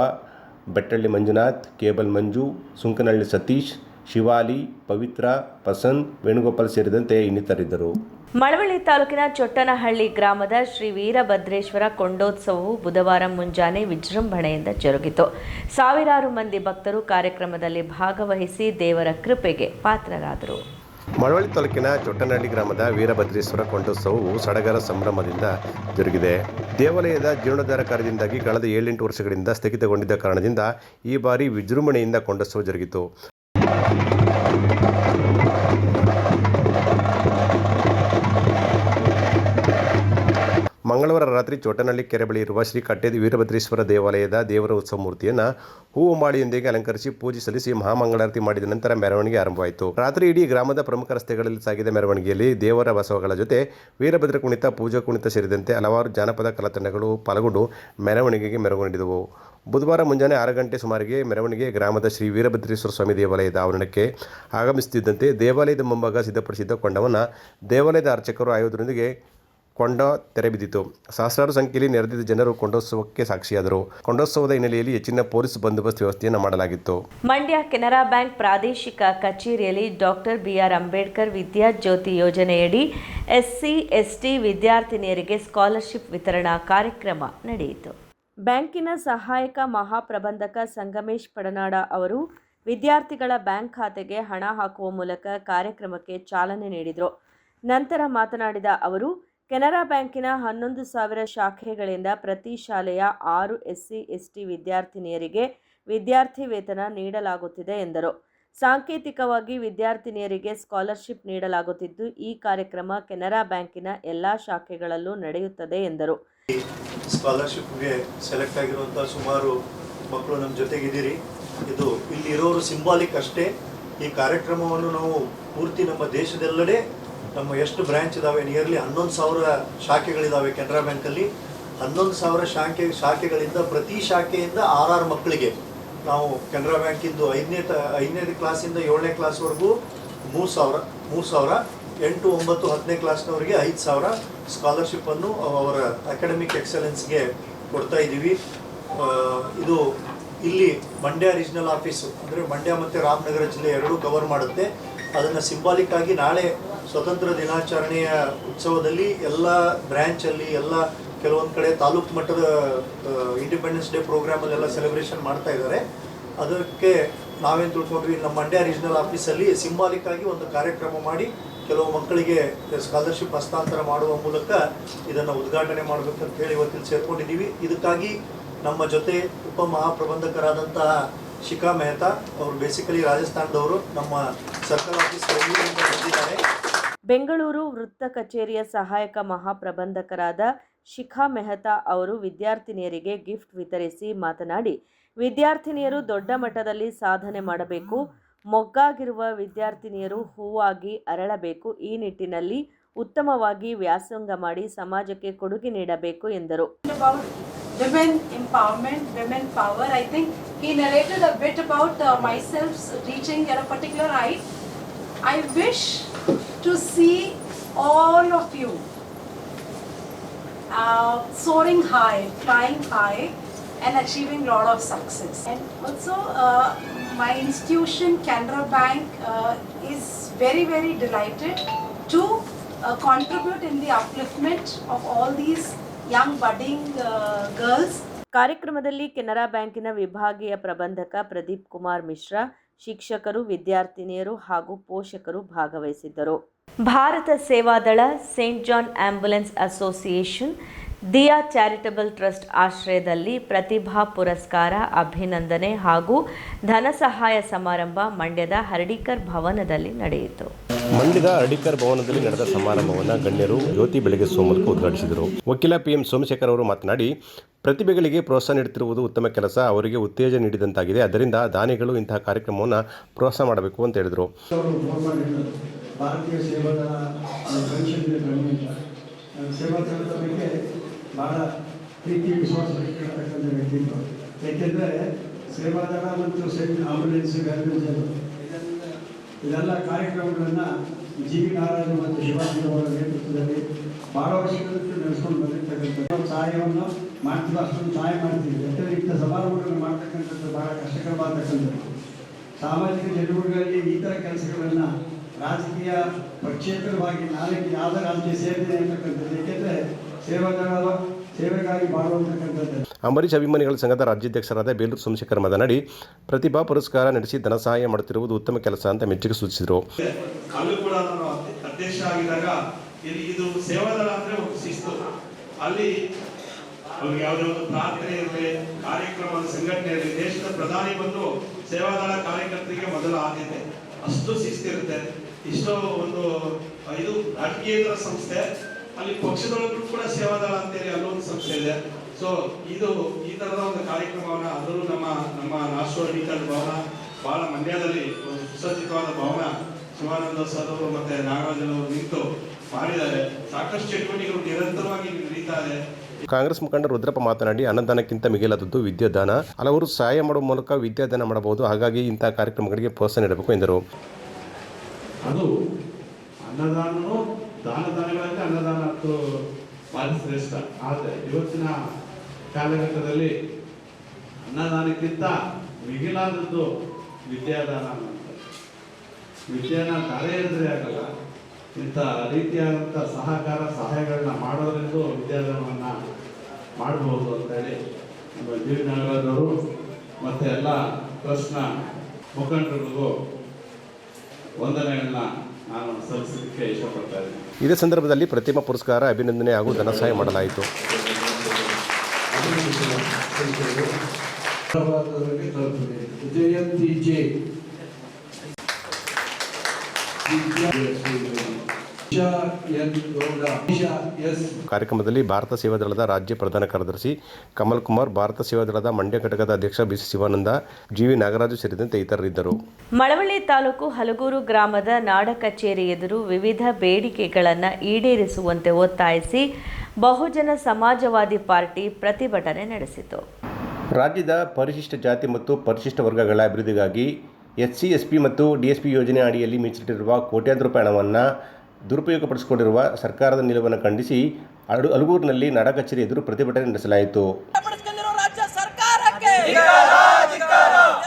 ಬೆಟ್ಟಳ್ಳಿ ಮಂಜುನಾಥ್, ಕೇಬಲ್ ಮಂಜು, ಸುಂಕನಹಳ್ಳಿ ಸತೀಶ್, ಶಿವಾಲಿ, ಪವಿತ್ರ, ಪಸಂದ್, ವೇಣುಗೋಪಾಲ್ ಸೇರಿದಂತೆ ಇನ್ನಿತರಿದ್ದರು. ಮಳವಳ್ಳಿ ತಾಲೂಕಿನ ಚೊಟ್ಟನಹಳ್ಳಿ ಗ್ರಾಮದ ಶ್ರೀ ವೀರಭದ್ರೇಶ್ವರ ಕೊಂಡೋತ್ಸವವು ಬುಧವಾರ ಮುಂಜಾನೆ ವಿಜೃಂಭಣೆಯಿಂದ ಜರುಗಿತು. ಸಾವಿರಾರು ಮಂದಿ ಭಕ್ತರು ಕಾರ್ಯಕ್ರಮದಲ್ಲಿ ಭಾಗವಹಿಸಿ ದೇವರ ಕೃಪೆಗೆ ಪಾತ್ರರಾದರು. ಮಳವಳ್ಳಿ ತಾಲೂಕಿನ ಚೊಟ್ಟನಹಳ್ಳಿ ಗ್ರಾಮದ ವೀರಭದ್ರೇಶ್ವರ ಕೊಂಡೋತ್ಸವವು ಸಡಗರ ಸಂಭ್ರಮದಿಂದ ಜರುಗಿದೆ. ದೇವಾಲಯದ ಜೀರ್ಣೋದ್ಧಾರ ಕಾರ್ಯದಿಂದಾಗಿ ಕಳೆದ 7-8 ವರ್ಷಗಳಿಂದ ಸ್ಥಗಿತಗೊಂಡಿದ್ದ ಕಾರಣದಿಂದ ಈ ಬಾರಿ ವಿಜೃಂಭಣೆಯಿಂದ ಕೊಂಡೋತ್ಸವ ಜರುಗಿತು. ಮಂಗಳವಾರ ರಾತ್ರಿ ಚೋಟನಹಳ್ಳಿ ಕೆರೆ ಬಳಿ ಇರುವ ಶ್ರೀ ಕಟ್ಟೇದಿ ವೀರಭದ್ರೇಶ್ವರ ದೇವಾಲಯದ ದೇವರ ಉತ್ಸವ ಮೂರ್ತಿಯನ್ನು ಹೂವು ಮಾಳಿಯೊಂದಿಗೆ ಅಲಂಕರಿಸಿ ಪೂಜೆ ಸಲ್ಲಿಸಿ ಮಹಾಮಂಗಳಾರತಿ ಮಾಡಿದ ನಂತರ ಮೆರವಣಿಗೆ ಆರಂಭವಾಯಿತು. ರಾತ್ರಿ ಇಡೀ ಗ್ರಾಮದ ಪ್ರಮುಖ ರಸ್ತೆಗಳಲ್ಲಿ ಸಾಗಿದ ಮೆರವಣಿಗೆಯಲ್ಲಿ ದೇವರ ಬಸವಗಳ ಜೊತೆ ವೀರಭದ್ರ ಕುಣಿತ, ಪೂಜಾ ಕುಣಿತ ಸೇರಿದಂತೆ ಹಲವಾರು ಜಾನಪದ ಕಲಾ ತಂಡಗಳು ಪಾಲ್ಗೊಂಡು ಮೆರವಣಿಗೆಗೆ ಮೆರಗೊಂಡಿದ್ದವು. ಬುಧವಾರ ಮುಂಜಾನೆ 6 ಗಂಟೆ ಸುಮಾರಿಗೆ ಮೆರವಣಿಗೆ ಗ್ರಾಮದ ಶ್ರೀ ವೀರಭದ್ರೇಶ್ವರ ಸ್ವಾಮಿ ದೇವಾಲಯದ ಆವರಣಕ್ಕೆ ಆಗಮಿಸುತ್ತಿದ್ದಂತೆ ದೇವಾಲಯದ ಮುಂಭಾಗ ಸಿದ್ಧಪಡಿಸಿದ್ದ ಕೊಂಡವನ್ನು ದೇವಾಲಯದ ಅರ್ಚಕರು ಆಯುಧದೊಂದಿಗೆ ಕೊಂಡ ತೆರೆಬಿದ್ದಿತು. ಸಹಸ್ರಾರು ಸಂಖ್ಯೆಯಲ್ಲಿ ನೆರೆದಿದ್ದ ಜನರು ಕೊಂಡೋತ್ಸವಕ್ಕೆ ಸಾಕ್ಷಿಯಾದರು. ಕೊಂಡೋತ್ಸವದ ಹಿನ್ನೆಲೆಯಲ್ಲಿ ಹೆಚ್ಚಿನ ಪೊಲೀಸ್ ಬಂದೋಬಸ್ತ್ ವ್ಯವಸ್ಥೆಯನ್ನು ಮಾಡಲಾಗಿತ್ತು. ಮಂಡ್ಯ ಕೆನರಾ ಬ್ಯಾಂಕ್ ಪ್ರಾದೇಶಿಕ ಕಚೇರಿಯಲ್ಲಿ ಡಾಕ್ಟರ್ BR ಅಂಬೇಡ್ಕರ್ ವಿದ್ಯಾಜ್ಯೋತಿ ಯೋಜನೆಯಡಿ SC, ST ವಿದ್ಯಾರ್ಥಿನಿಯರಿಗೆ ಸ್ಕಾಲರ್ಶಿಪ್ ವಿತರಣಾ ಕಾರ್ಯಕ್ರಮ ನಡೆಯಿತು. ಬ್ಯಾಂಕಿನ ಸಹಾಯಕ ಮಹಾಪ್ರಬಂಧಕ ಸಂಗಮೇಶ್ ಪಡನಾಡ ಅವರು ವಿದ್ಯಾರ್ಥಿಗಳ ಬ್ಯಾಂಕ್ ಖಾತೆಗೆ ಹಣ ಹಾಕುವ ಮೂಲಕ ಕಾರ್ಯಕ್ರಮಕ್ಕೆ ಚಾಲನೆ ನೀಡಿದರು. ನಂತರ ಮಾತನಾಡಿದ ಅವರು, ಕೆನರಾ ಬ್ಯಾಂಕಿನ 11,000 ಶಾಖೆಗಳಿಂದ ಪ್ರತಿ ಶಾಲೆಯ 6 SC, ST ವಿದ್ಯಾರ್ಥಿನಿಯರಿಗೆ ವಿದ್ಯಾರ್ಥಿ ವೇತನ ನೀಡಲಾಗುತ್ತಿದೆ ಎಂದರು. ಸಾಂಕೇತಿಕವಾಗಿ ವಿದ್ಯಾರ್ಥಿನಿಯರಿಗೆ ಸ್ಕಾಲರ್ಶಿಪ್ ನೀಡಲಾಗುತ್ತಿದ್ದು, ಈ ಕಾರ್ಯಕ್ರಮ ಕೆನರಾ ಬ್ಯಾಂಕಿನ ಎಲ್ಲ ಶಾಖೆಗಳಲ್ಲೂ ನಡೆಯುತ್ತದೆ ಎಂದರು. ಸ್ಕಾಲರ್ಶಿಪ್ಗೆ ಸೆಲೆಕ್ಟ್ ಆಗಿರುವಂಥ ಸುಮಾರು ಮಕ್ಕಳು ನಮ್ಮ ಜೊತೆಗಿದ್ದೀರಿ. ಇದು ಇಲ್ಲಿ ಇರೋರು ಸಿಂಬಾಲಿಕ್ ಅಷ್ಟೇ. ಈ ಕಾರ್ಯಕ್ರಮವನ್ನು ನಾವು ಪೂರ್ತಿ ನಮ್ಮ ದೇಶದೆಲ್ಲೆಡೆ ನಮ್ಮ ಎಷ್ಟು ಬ್ರ್ಯಾಂಚ್ ಇದ್ದಾವೆ, ನಿಯರ್ಲಿ 11,000 ಶಾಖೆಗಳಿದ್ದಾವೆ ಕೆನರಾ ಬ್ಯಾಂಕಲ್ಲಿ. 11,000 ಶಾಖೆಗಳಿಂದ ಪ್ರತಿ ಶಾಖೆಯಿಂದ 6 ಮಕ್ಕಳಿಗೆ ನಾವು ಕೆನರಾ ಬ್ಯಾಂಕಿಂದು 5ನೇ ಕ್ಲಾಸಿಂದ 7ನೇ ಕ್ಲಾಸ್ವರೆಗೂ 3,000, 8, 9, 10ನೇ ಕ್ಲಾಸ್ನವರಿಗೆ 5,000 ಸ್ಕಾಲರ್ಶಿಪ್ಪನ್ನು ಅವರ ಅಕಾಡೆಮಿಕ್ ಎಕ್ಸಲೆನ್ಸ್ಗೆ ಕೊಡ್ತಾ ಇದ್ದೀವಿ. ಇದು ಇಲ್ಲಿ ಮಂಡ್ಯ ರೀಜ್ನಲ್ ಆಫೀಸು ಅಂದರೆ ಮಂಡ್ಯ ಮತ್ತು ರಾಮನಗರ ಜಿಲ್ಲೆ ಎರಡೂ ಕವರ್ ಮಾಡುತ್ತೆ. ಅದನ್ನು ಸಿಂಬಾಲಿಕ್ ಆಗಿ ನಾಳೆ ಸ್ವತಂತ್ರ ದಿನಾಚರಣೆಯ ಉತ್ಸವದಲ್ಲಿ ಎಲ್ಲ ಬ್ರ್ಯಾಂಚಲ್ಲಿ ಎಲ್ಲ ಕೆಲವೊಂದು ಕಡೆ ತಾಲೂಕು ಮಟ್ಟದ ಇಂಡಿಪೆಂಡೆನ್ಸ್ ಡೇ ಪ್ರೋಗ್ರಾಮಲ್ಲೆಲ್ಲ ಸೆಲೆಬ್ರೇಷನ್ ಮಾಡ್ತಾ ಇದ್ದಾರೆ. ಅದಕ್ಕೆ ನಾವೇನು ತಿಳ್ಕೊಂಡ್ವಿ, ನಮ್ಮ ಮಂಡ್ಯ ರೀಜ್ನಲ್ ಆಫೀಸಲ್ಲಿ ಸಿಂಬಾಲಿಕ್ ಆಗಿ ಒಂದು ಕಾರ್ಯಕ್ರಮ ಮಾಡಿ ಕೆಲವು ಮಕ್ಕಳಿಗೆ ಸ್ಕಾಲರ್ಶಿಪ್ ಹಸ್ತಾಂತರ ಮಾಡುವ ಮೂಲಕ ಇದನ್ನು ಉದ್ಘಾಟನೆ ಮಾಡಬೇಕಂತ ಹೇಳಿ ಇವತ್ತಿಲ್ಲಿ ಸೇರ್ಕೊಂಡಿದ್ದೀವಿ. ಇದಕ್ಕಾಗಿ ನಮ್ಮ ಜೊತೆ ಉಪಮಹಾಪ್ರಬಂಧಕರಾದಂತಹ ಶಿಖಾ ಮೆಹ್ತಾ ಅವರು ಬೇಸಿಕಲಿ ರಾಜಸ್ಥಾನದವರು, ನಮ್ಮ ಸರ್ಕಲ್ ಆಫೀಸ್ ಬೆಂಗಳೂರಿನಿಂದ ಬಂದಿದ್ದಾರೆ. ಬೆಂಗಳೂರು ವೃತ್ತ ಕಚೇರಿಯ ಸಹಾಯಕ ಮಹಾಪ್ರಬಂಧಕರಾದ ಶಿಖಾ ಮೆಹ್ತಾ ಅವರು ವಿದ್ಯಾರ್ಥಿನಿಯರಿಗೆ ಗಿಫ್ಟ್ ವಿತರಿಸಿ ಮಾತನಾಡಿ, ವಿದ್ಯಾರ್ಥಿನಿಯರು ದೊಡ್ಡ ಮಟ್ಟದಲ್ಲಿ ಸಾಧನೆ ಮಾಡಬೇಕು, ಮೊಗ್ಗಾಗಿರುವ ವಿದ್ಯಾರ್ಥಿನಿಯರು ಹೂವಾಗಿ ಅರಳಬೇಕು, ಈ ನಿಟ್ಟಿನಲ್ಲಿ ಉತ್ತಮವಾಗಿ ವ್ಯಾಸಂಗ ಮಾಡಿ ಸಮಾಜಕ್ಕೆ ಕೊಡುಗೆ ನೀಡಬೇಕು ಎಂದರು. Women empowerment, women power. I think he narrated a bit about myself reaching at a particular height. I wish to see all of you soaring high, flying high and achieving a lot of success. And also my institution, Canara Bank, is very, very delighted to contribute in the upliftment of all these young budding girls. ಕಾರ್ಯಕ್ರಮದಲ್ಲಿ ಕೆನರಾ ಬ್ಯಾಂಕಿನ ವಿಭಾಗೀಯ ಪ್ರಬಂಧಕ ಪ್ರದೀಪ್ ಕುಮಾರ್ ಮಿಶ್ರಾ, ಶಿಕ್ಷಕರು, ವಿದ್ಯಾರ್ಥಿನಿಯರು ಹಾಗೂ ಪೋಷಕರು ಭಾಗವಹಿಸಿದ್ದರು. Bharat Sevadal, Saint John ambulance association, Diya charitable trust ಆಶ್ರಯದಲ್ಲಿ ಪ್ರತಿಭಾ ಪುರಸ್ಕಾರ, ಅಭಿನಂದನೆ ಹಾಗೂ ಧನ ಸಹಾಯ ಸಮಾರಂಭ ಮಂಡ್ಯದ ಹರ್ಡಿಕರ್ ಭವನದಲ್ಲಿ ನಡೆಯಿತು. ಮಂಡ್ಯದ ಹರ್ಡಿಕರ್ ಭವನದಲ್ಲಿ ನಡೆದ ಸಮಾರಂಭವನ್ನು ಗಣ್ಯರು ಜ್ಯೋತಿ ಬೆಳಗಿಸುವ ಮೂಲಕ ಉದ್ಘಾಟಿಸಿದರು. ವಕೀಲ PM ಸೋಮಶೇಖರ್ ಅವರು ಮಾತನಾಡಿ, ಪ್ರತಿಭೆಗಳಿಗೆ ಪ್ರೋತ್ಸಾಹ ನೀಡುತ್ತಿರುವುದು ಉತ್ತಮ ಕೆಲಸ, ಅವರಿಗೆ ಉತ್ತೇಜನ ನೀಡಿದಂತಾಗಿದೆ. ಆದ್ದರಿಂದ ದಾನಿಗಳು ಇಂತಹ ಕಾರ್ಯಕ್ರಮವನ್ನು ಪ್ರೋತ್ಸಾಹ ಮಾಡಬೇಕು ಅಂತ ಹೇಳಿದರು. ಭಾರತೀಯ ಸೇವಾದಳ ಸೇವಾದಳದ ಬಗ್ಗೆ ಭಾಳ ಪ್ರೀತಿ ವಿಶ್ವಾಸ ಇರತಕ್ಕಂಥ ವ್ಯಕ್ತಿತ್ವ. ಏಕೆಂದರೆ ಸೇವಾದಳ ಮತ್ತು ಸೈನ್ಯ ಆಂಬುಲೆನ್ಸ್ ಇದೆಲ್ಲ ಕಾರ್ಯಕ್ರಮಗಳನ್ನು GV ನಾರಾಯಣ ಮತ್ತು ಶಿವಾಜಿ ಅವರ ನೇತೃತ್ವದಲ್ಲಿ ಭಾಳ ವರ್ಷಗಳಿಂದ ನಡೆಸ್ಕೊಂಡು ಬಂದಿರ್ತಕ್ಕಂಥ ಸಹಾಯವನ್ನು ಮಾಡ್ತೀವಿ, ಅಷ್ಟೊಂದು ಸಹಾಯ ಮಾಡ್ತೀವಿ. ಯಾಕಂದರೆ ಇಂಥ ಸಮಾರಂಭಗಳನ್ನು ಮಾಡ್ತಕ್ಕಂಥದ್ದು ಭಾಳ ಕಷ್ಟಕರವಾಗತಕ್ಕಂಥದ್ದು. ಸಾಮಾಜಿಕ ಚಟುವಟಿಕೆಗಳಲ್ಲಿ ಈ ಥರ ಕೆಲಸಗಳನ್ನು ರಾಜಕೀಯ ಪ್ರಕ್ಷೇತ್ರವಾಗಿ ನಾಳೆ ಯಾವುದೇ ರಾಜ್ಯ ಸೇರಿದೆ ಅಂತಕ್ಕಂಥದ್ದು. ಏಕೆಂದರೆ ಸೇವಾದಳ ಸೇವೆಗಾಗಿ ಮಾಡುವಂತಕ್ಕಂಥದ್ದು. ಅಂಬರೀಷ್ ಅಭಿಮಾನಿಗಳ ಸಂಘದ ರಾಜ್ಯಾಧ್ಯಕ್ಷರಾದ ಬೇಲೂರು ಸೋಮಶೇಖರ್ ಮಾತನಾಡಿ, ಪ್ರತಿಭಾ ಪುರಸ್ಕಾರ ನಡೆಸಿ ಧನ ಸಹಾಯ ಮಾಡುತ್ತಿರುವುದು ಉತ್ತಮ ಕೆಲಸ ಅಂತ ಮೆಚ್ಚುಗೆ ಸೂಚಿಸಿದರು. ಅಲ್ಲೂ ಕೂಡ ನಾನು ಅಧ್ಯಕ್ಷ ಆಗಿದಾಗ ಇದು ಸೇವಾದಳ ಅಂದ್ರೆ ಒಂದು ಶಿಸ್ತು. ಅಲ್ಲಿ ಅವ್ರಿಗೆ ಯಾವುದೇ ಒಂದು ಪ್ರಾರ್ಥನೆ ಇರಲಿ, ಕಾರ್ಯಕ್ರಮ ಸಂಘಟನೆ ಇರಲಿ, ದೇಶದ ಪ್ರಧಾನಿ ಬಂದು ಸೇವಾದಳ ಕಾರ್ಯಕರ್ತರಿಗೆ ಮೊದಲ ಆದ್ಯತೆ, ಅಷ್ಟು ಶಿಸ್ತಿರುತ್ತೆ. ಇಷ್ಟೋ ಒಂದು ಇದು ರಾಜಕೀಯೇತರ ಸಂಸ್ಥೆ, ಅಲ್ಲಿ ಪಕ್ಷದೊಳಗೂ ಕೂಡ ಸೇವಾದಳ ಅಂತೇಳಿ ಅಲ್ಲೊಂದು ಸಂಸ್ಥೆ ಇದೆ. ಸೊ ಇದು ಈ ತರದ ಒಂದು ಕಾರ್ಯಕ್ರಮವನ್ನ ಅದರಲ್ಲೂ ನಮ್ಮ ರಾಷ್ಟ್ರೀಕರಣ ಭವನ ಬಹಳ ಮಂಡ್ಯದಲ್ಲಿ ಒಂದು ಸುಸಜ್ಜಿತವಾದ ಭವನ ಶಿವಾನಂದ ಸರ್ ಅವರು ಮತ್ತೆ ನಾಗರಾಜನವರು ನಿಂತು ಮಾಡಿದ್ದಾರೆ. ಸಾಕಷ್ಟು ಚಟುವಟಿಕೆಗಳು ನಿರಂತರವಾಗಿ ನಡೀತಾ ಇದೆ. ಕಾಂಗ್ರೆಸ್ ಮುಖಂಡ ರುದ್ರಪ್ಪ ಮಾತನಾಡಿ, ಅನ್ನದಾನಕ್ಕಿಂತ ಮಿಗಿಲಾದದ್ದು ವಿದ್ಯಾದಾನ. ಹಲವರು ಸಹಾಯ ಮಾಡುವ ಮೂಲಕ ವಿದ್ಯಾದಾನ ಮಾಡಬಹುದು. ಹಾಗಾಗಿ ಇಂತಹ ಕಾರ್ಯಕ್ರಮಗಳಿಗೆ ಪ್ರೋತ್ಸಾಹ ನೀಡಬೇಕು ಎಂದರು. ಅದು ಅನ್ನದಾನನು ದಾನಗಳಂತೆ ಅನ್ನದಾನ ಭಾರಿ ಶ್ರೇಷ್ಠ. ಆದರೆ ಇವತ್ತಿನ ಕಾಲಘಟ್ಟದಲ್ಲಿ ಅನ್ನದಾನಕ್ಕಿಂತ ಮಿಗಿಲಾದದ್ದು ವಿದ್ಯಾದಾನ ಅಂತ. ವಿದ್ಯಾನ ದಾರೆ ಎದುರೇ ಆಗಲ್ಲ. ಇಂಥ ರೀತಿಯಾದಂಥ ಸಹಾಯಗಳನ್ನ ಮಾಡೋದ್ರಿಂದ ವಿದ್ಯಾದಾನವನ್ನು ಮಾಡಬಹುದು ಅಂತೇಳಿ ನಮ್ಮ ಜಿ ನಾಗರಾಜವರು ಮತ್ತು ಎಲ್ಲ ಟ್ರಸ್ಟ್ನ ಮುಖಂಡರಿಗೂ ವಂದನೆಗಳನ್ನ ನಾನು ಸಲ್ಲಿಸಲಿಕ್ಕೆ ಇಷ್ಟಪಡ್ತಾ ಇದ್ದೀನಿ. ಇದೇ ಸಂದರ್ಭದಲ್ಲಿ ಪ್ರತಿಮಾ ಪುರಸ್ಕಾರ, ಅಭಿನಂದನೆ ಹಾಗೂ ಧನ ಸಹಾಯ ಮಾಡಲಾಯಿತು. ಕಾರ್ಯಕ್ರಮದಲ್ಲಿ ಭಾರತ ಸೇವಾದಳದ ರಾಜ್ಯ ಪ್ರಧಾನ ಕಾರ್ಯದರ್ಶಿ ಕಮಲ್ ಕುಮಾರ್, ಭಾರತ ಸೇವಾದಳದ ಮಂಡ್ಯ ಘಟಕದ ಅಧ್ಯಕ್ಷ ಬಿಸಿ ಶಿವಾನಂದ, ಜಿವಿ ನಾಗರಾಜು ಸೇರಿದಂತೆ ಇತರರಿದ್ದರು. ಮಳವಳ್ಳಿ ತಾಲೂಕು ಹಲಗೂರು ಗ್ರಾಮದ ನಾಡ ಕಚೇರಿ ಎದುರು ವಿವಿಧ ಬೇಡಿಕೆಗಳನ್ನು ಈಡೇರಿಸುವಂತೆ ಒತ್ತಾಯಿಸಿ ಬಹುಜನ ಸಮಾಜವಾದಿ ಪಾರ್ಟಿ ಪ್ರತಿಭಟನೆ ನಡೆಸಿತು. ರಾಜ್ಯದ ಪರಿಶಿಷ್ಟ ಜಾತಿ ಮತ್ತು ಪರಿಶಿಷ್ಟ ವರ್ಗಗಳ ಅಭಿವೃದ್ಧಿಗಾಗಿ SC, SP ಮತ್ತು DSP ಯೋಜನೆ ಅಡಿಯಲ್ಲಿ ಮೀಸಲಿಟ್ಟಿರುವ ಕೋಟ್ಯಾಂತರ ರೂಪಾಯಿ ಹಣವನ್ನು ದುರುಪಯೋಗಪಡಿಸಿಕೊಂಡಿರುವ ಸರ್ಕಾರದ ನಿಲುವನ್ನು ಖಂಡಿಸಿ ಹಲಗೂರಿನಲ್ಲಿ ನಾಡ ಕಚೇರಿ ಎದುರು ಪ್ರತಿಭಟನೆ ನಡೆಸಲಾಯಿತು. ರಾಜ್ಯ ಸರ್ಕಾರಕ್ಕೆ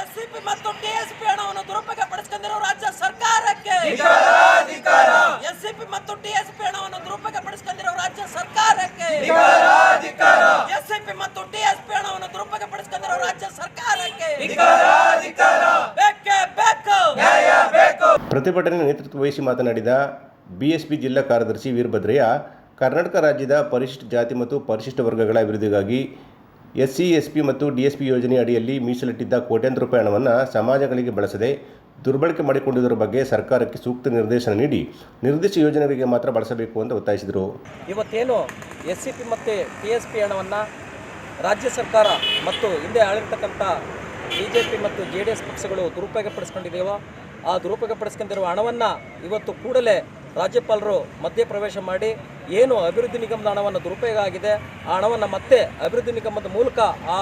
SCP ಮತ್ತು DSP ಹಣವನ್ನು ದುರುಪಯೋಗಪಡಿಸಿಕೊಂಡಿರುವ ರಾಜ್ಯ ಸರ್ಕಾರಕ್ಕೆ SCP ಮತ್ತು DSP ಹಣವನ್ನು ದುರುಪಯೋಗಪಡಿಸಿಕೊಂಡಿರುವ ರಾಜ್ಯ ಸರ್ಕಾರಕ್ಕೆ SCP ಮತ್ತು DSP ಹಣವನ್ನು ದುರುಪಯೋಗಪಡಿಸಿಕೊಂಡಿರುವ ರಾಜ್ಯ ಸರ್ಕಾರಕ್ಕೆ ಪ್ರತಿಭಟನೆ ನೇತೃತ್ವ ವಹಿಸಿ ಮಾತನಾಡಿದ BSP ಜಿಲ್ಲಾ ಕಾರ್ಯದರ್ಶಿ ವೀರಭದ್ರಯ್ಯ, ಕರ್ನಾಟಕ ರಾಜ್ಯದ ಪರಿಶಿಷ್ಟ ಜಾತಿ ಮತ್ತು ಪರಿಶಿಷ್ಟ ವರ್ಗಗಳ ಅಭಿವೃದ್ಧಿಗಾಗಿ SC, SP ಮತ್ತು DSP ಯೋಜನೆ ಅಡಿಯಲ್ಲಿ ಮೀಸಲಿಟ್ಟಿದ್ದ ಕೋಟ್ಯಾಂತರ ರೂಪಾಯಿ ಹಣವನ್ನು ಸಮಾಜಗಳಿಗೆ ಬಳಸದೆ ದುರ್ಬಳಕೆ ಮಾಡಿಕೊಂಡಿದ್ದರ ಬಗ್ಗೆ ಸರ್ಕಾರಕ್ಕೆ ಸೂಕ್ತ ನಿರ್ದೇಶನ ನೀಡಿ ನಿರ್ದಿಷ್ಟ ಯೋಜನೆಗಳಿಗೆ ಮಾತ್ರ ಬಳಸಬೇಕು ಅಂತ ಒತ್ತಾಯಿಸಿದರು. ಇವತ್ತೇನು SCP ಮತ್ತು DSP ಹಣವನ್ನು ರಾಜ್ಯ ಸರ್ಕಾರ ಮತ್ತು ಹಿಂದೆ ಆಳಿರ್ತಕ್ಕಂಥ BJP ಮತ್ತು JDS ಪಕ್ಷಗಳು ದುರುಪಯೋಗಪಡಿಸ್ಕೊಂಡಿದ್ದೇವೋ ಆ ದುರುಪಯೋಗಪಡಿಸ್ಕೊಂಡಿರುವ ಹಣವನ್ನು ಇವತ್ತು ಕೂಡಲೇ ರಾಜ್ಯಪಾಲರು ಮಧ್ಯಪ್ರವೇಶ ಮಾಡಿ ಏನು ಅಭಿವೃದ್ಧಿ ನಿಗಮದ ಹಣವನ್ನು ದುರುಪಯೋಗ ಆಗಿದೆ ಆ ಹಣವನ್ನು ಮತ್ತೆ ಅಭಿವೃದ್ಧಿ ನಿಗಮದ ಮೂಲಕ ಆ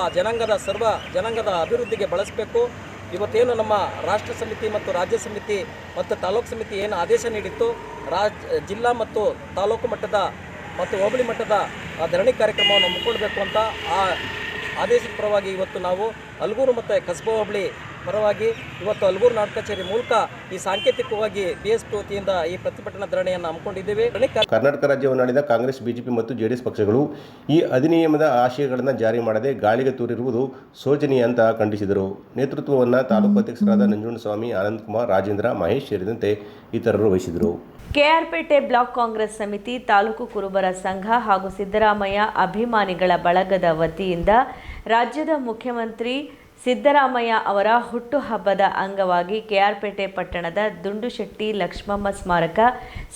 ಸರ್ವ ಜನಾಂಗದ ಅಭಿವೃದ್ಧಿಗೆ ಬಳಸಬೇಕು. ಇವತ್ತೇನು ನಮ್ಮ ರಾಷ್ಟ್ರ ಸಮಿತಿ ಮತ್ತು ರಾಜ್ಯ ಸಮಿತಿ ಮತ್ತು ತಾಲೂಕು ಸಮಿತಿ ಏನು ಆದೇಶ ನೀಡಿತ್ತು, ಜಿಲ್ಲಾ ಮತ್ತು ತಾಲೂಕು ಮಟ್ಟದ ಮತ್ತು ಹೋಬಳಿ ಮಟ್ಟದ ಧರಣಿ ಕಾರ್ಯಕ್ರಮವನ್ನು ಹಮ್ಮಿಕೊಳ್ಬೇಕು ಅಂತ ಆ ಆದೇಶದ ಪರವಾಗಿ ಇವತ್ತು ನಾವು ಹಲಗೂರು ಮತ್ತು ಕಸಬಾ ಹೋಬಳಿ ಪರವಾಗಿ ಇವತ್ತು ಹಲಗೂರು ನಾಡ ಕಚೇರಿ ಮೂಲಕ ಈ ಸಾಂಕೇತಿಕವಾಗಿ BSP ವತಿಯಿಂದ ಈ ಪ್ರತಿಭಟನಾ ಧರಣಿಯನ್ನು ಹಮ್ಮಿಕೊಂಡಿದ್ದೇವೆ. ಕರ್ನಾಟಕ ರಾಜ್ಯವನ್ನಾಳಿದ ಕಾಂಗ್ರೆಸ್, BJP ಮತ್ತು JDS ಪಕ್ಷಗಳು ಈ ಅಧಿನಿಯಮದ ಆಶಯಗಳನ್ನು ಜಾರಿ ಮಾಡದೆ ಗಾಳಿಗೆ ತೂರಿರುವುದು ಶೋಚನೀಯ ಅಂತ ಖಂಡಿಸಿದರು. ನೇತೃತ್ವವನ್ನು ತಾಲೂಕು ಅಧ್ಯಕ್ಷರಾದ ನಂಜುಂಡಸ್ವಾಮಿ, ಆನಂದ್ ಕುಮಾರ್, ರಾಜೇಂದ್ರ, ಮಹೇಶ್ ಸೇರಿದಂತೆ ಇತರರು ವಹಿಸಿದರು. KRಪೇಟೆ ಬ್ಲಾಕ್ ಕಾಂಗ್ರೆಸ್ ಸಮಿತಿ, ತಾಲೂಕು ಕುರುಬರ ಸಂಘ ಹಾಗೂ ಸಿದ್ದರಾಮಯ್ಯ ಅಭಿಮಾನಿಗಳ ಬಳಗದ ವತಿಯಿಂದ ರಾಜ್ಯದ ಮುಖ್ಯಮಂತ್ರಿ ಸಿದ್ದರಾಮಯ್ಯ ಅವರ ಹುಟ್ಟುಹಬ್ಬದ ಅಂಗವಾಗಿ KRಪೇಟೆ ಪಟ್ಟಣದ ದುಂಡುಶೆಟ್ಟಿ ಲಕ್ಷ್ಮಮ್ಮ ಸ್ಮಾರಕ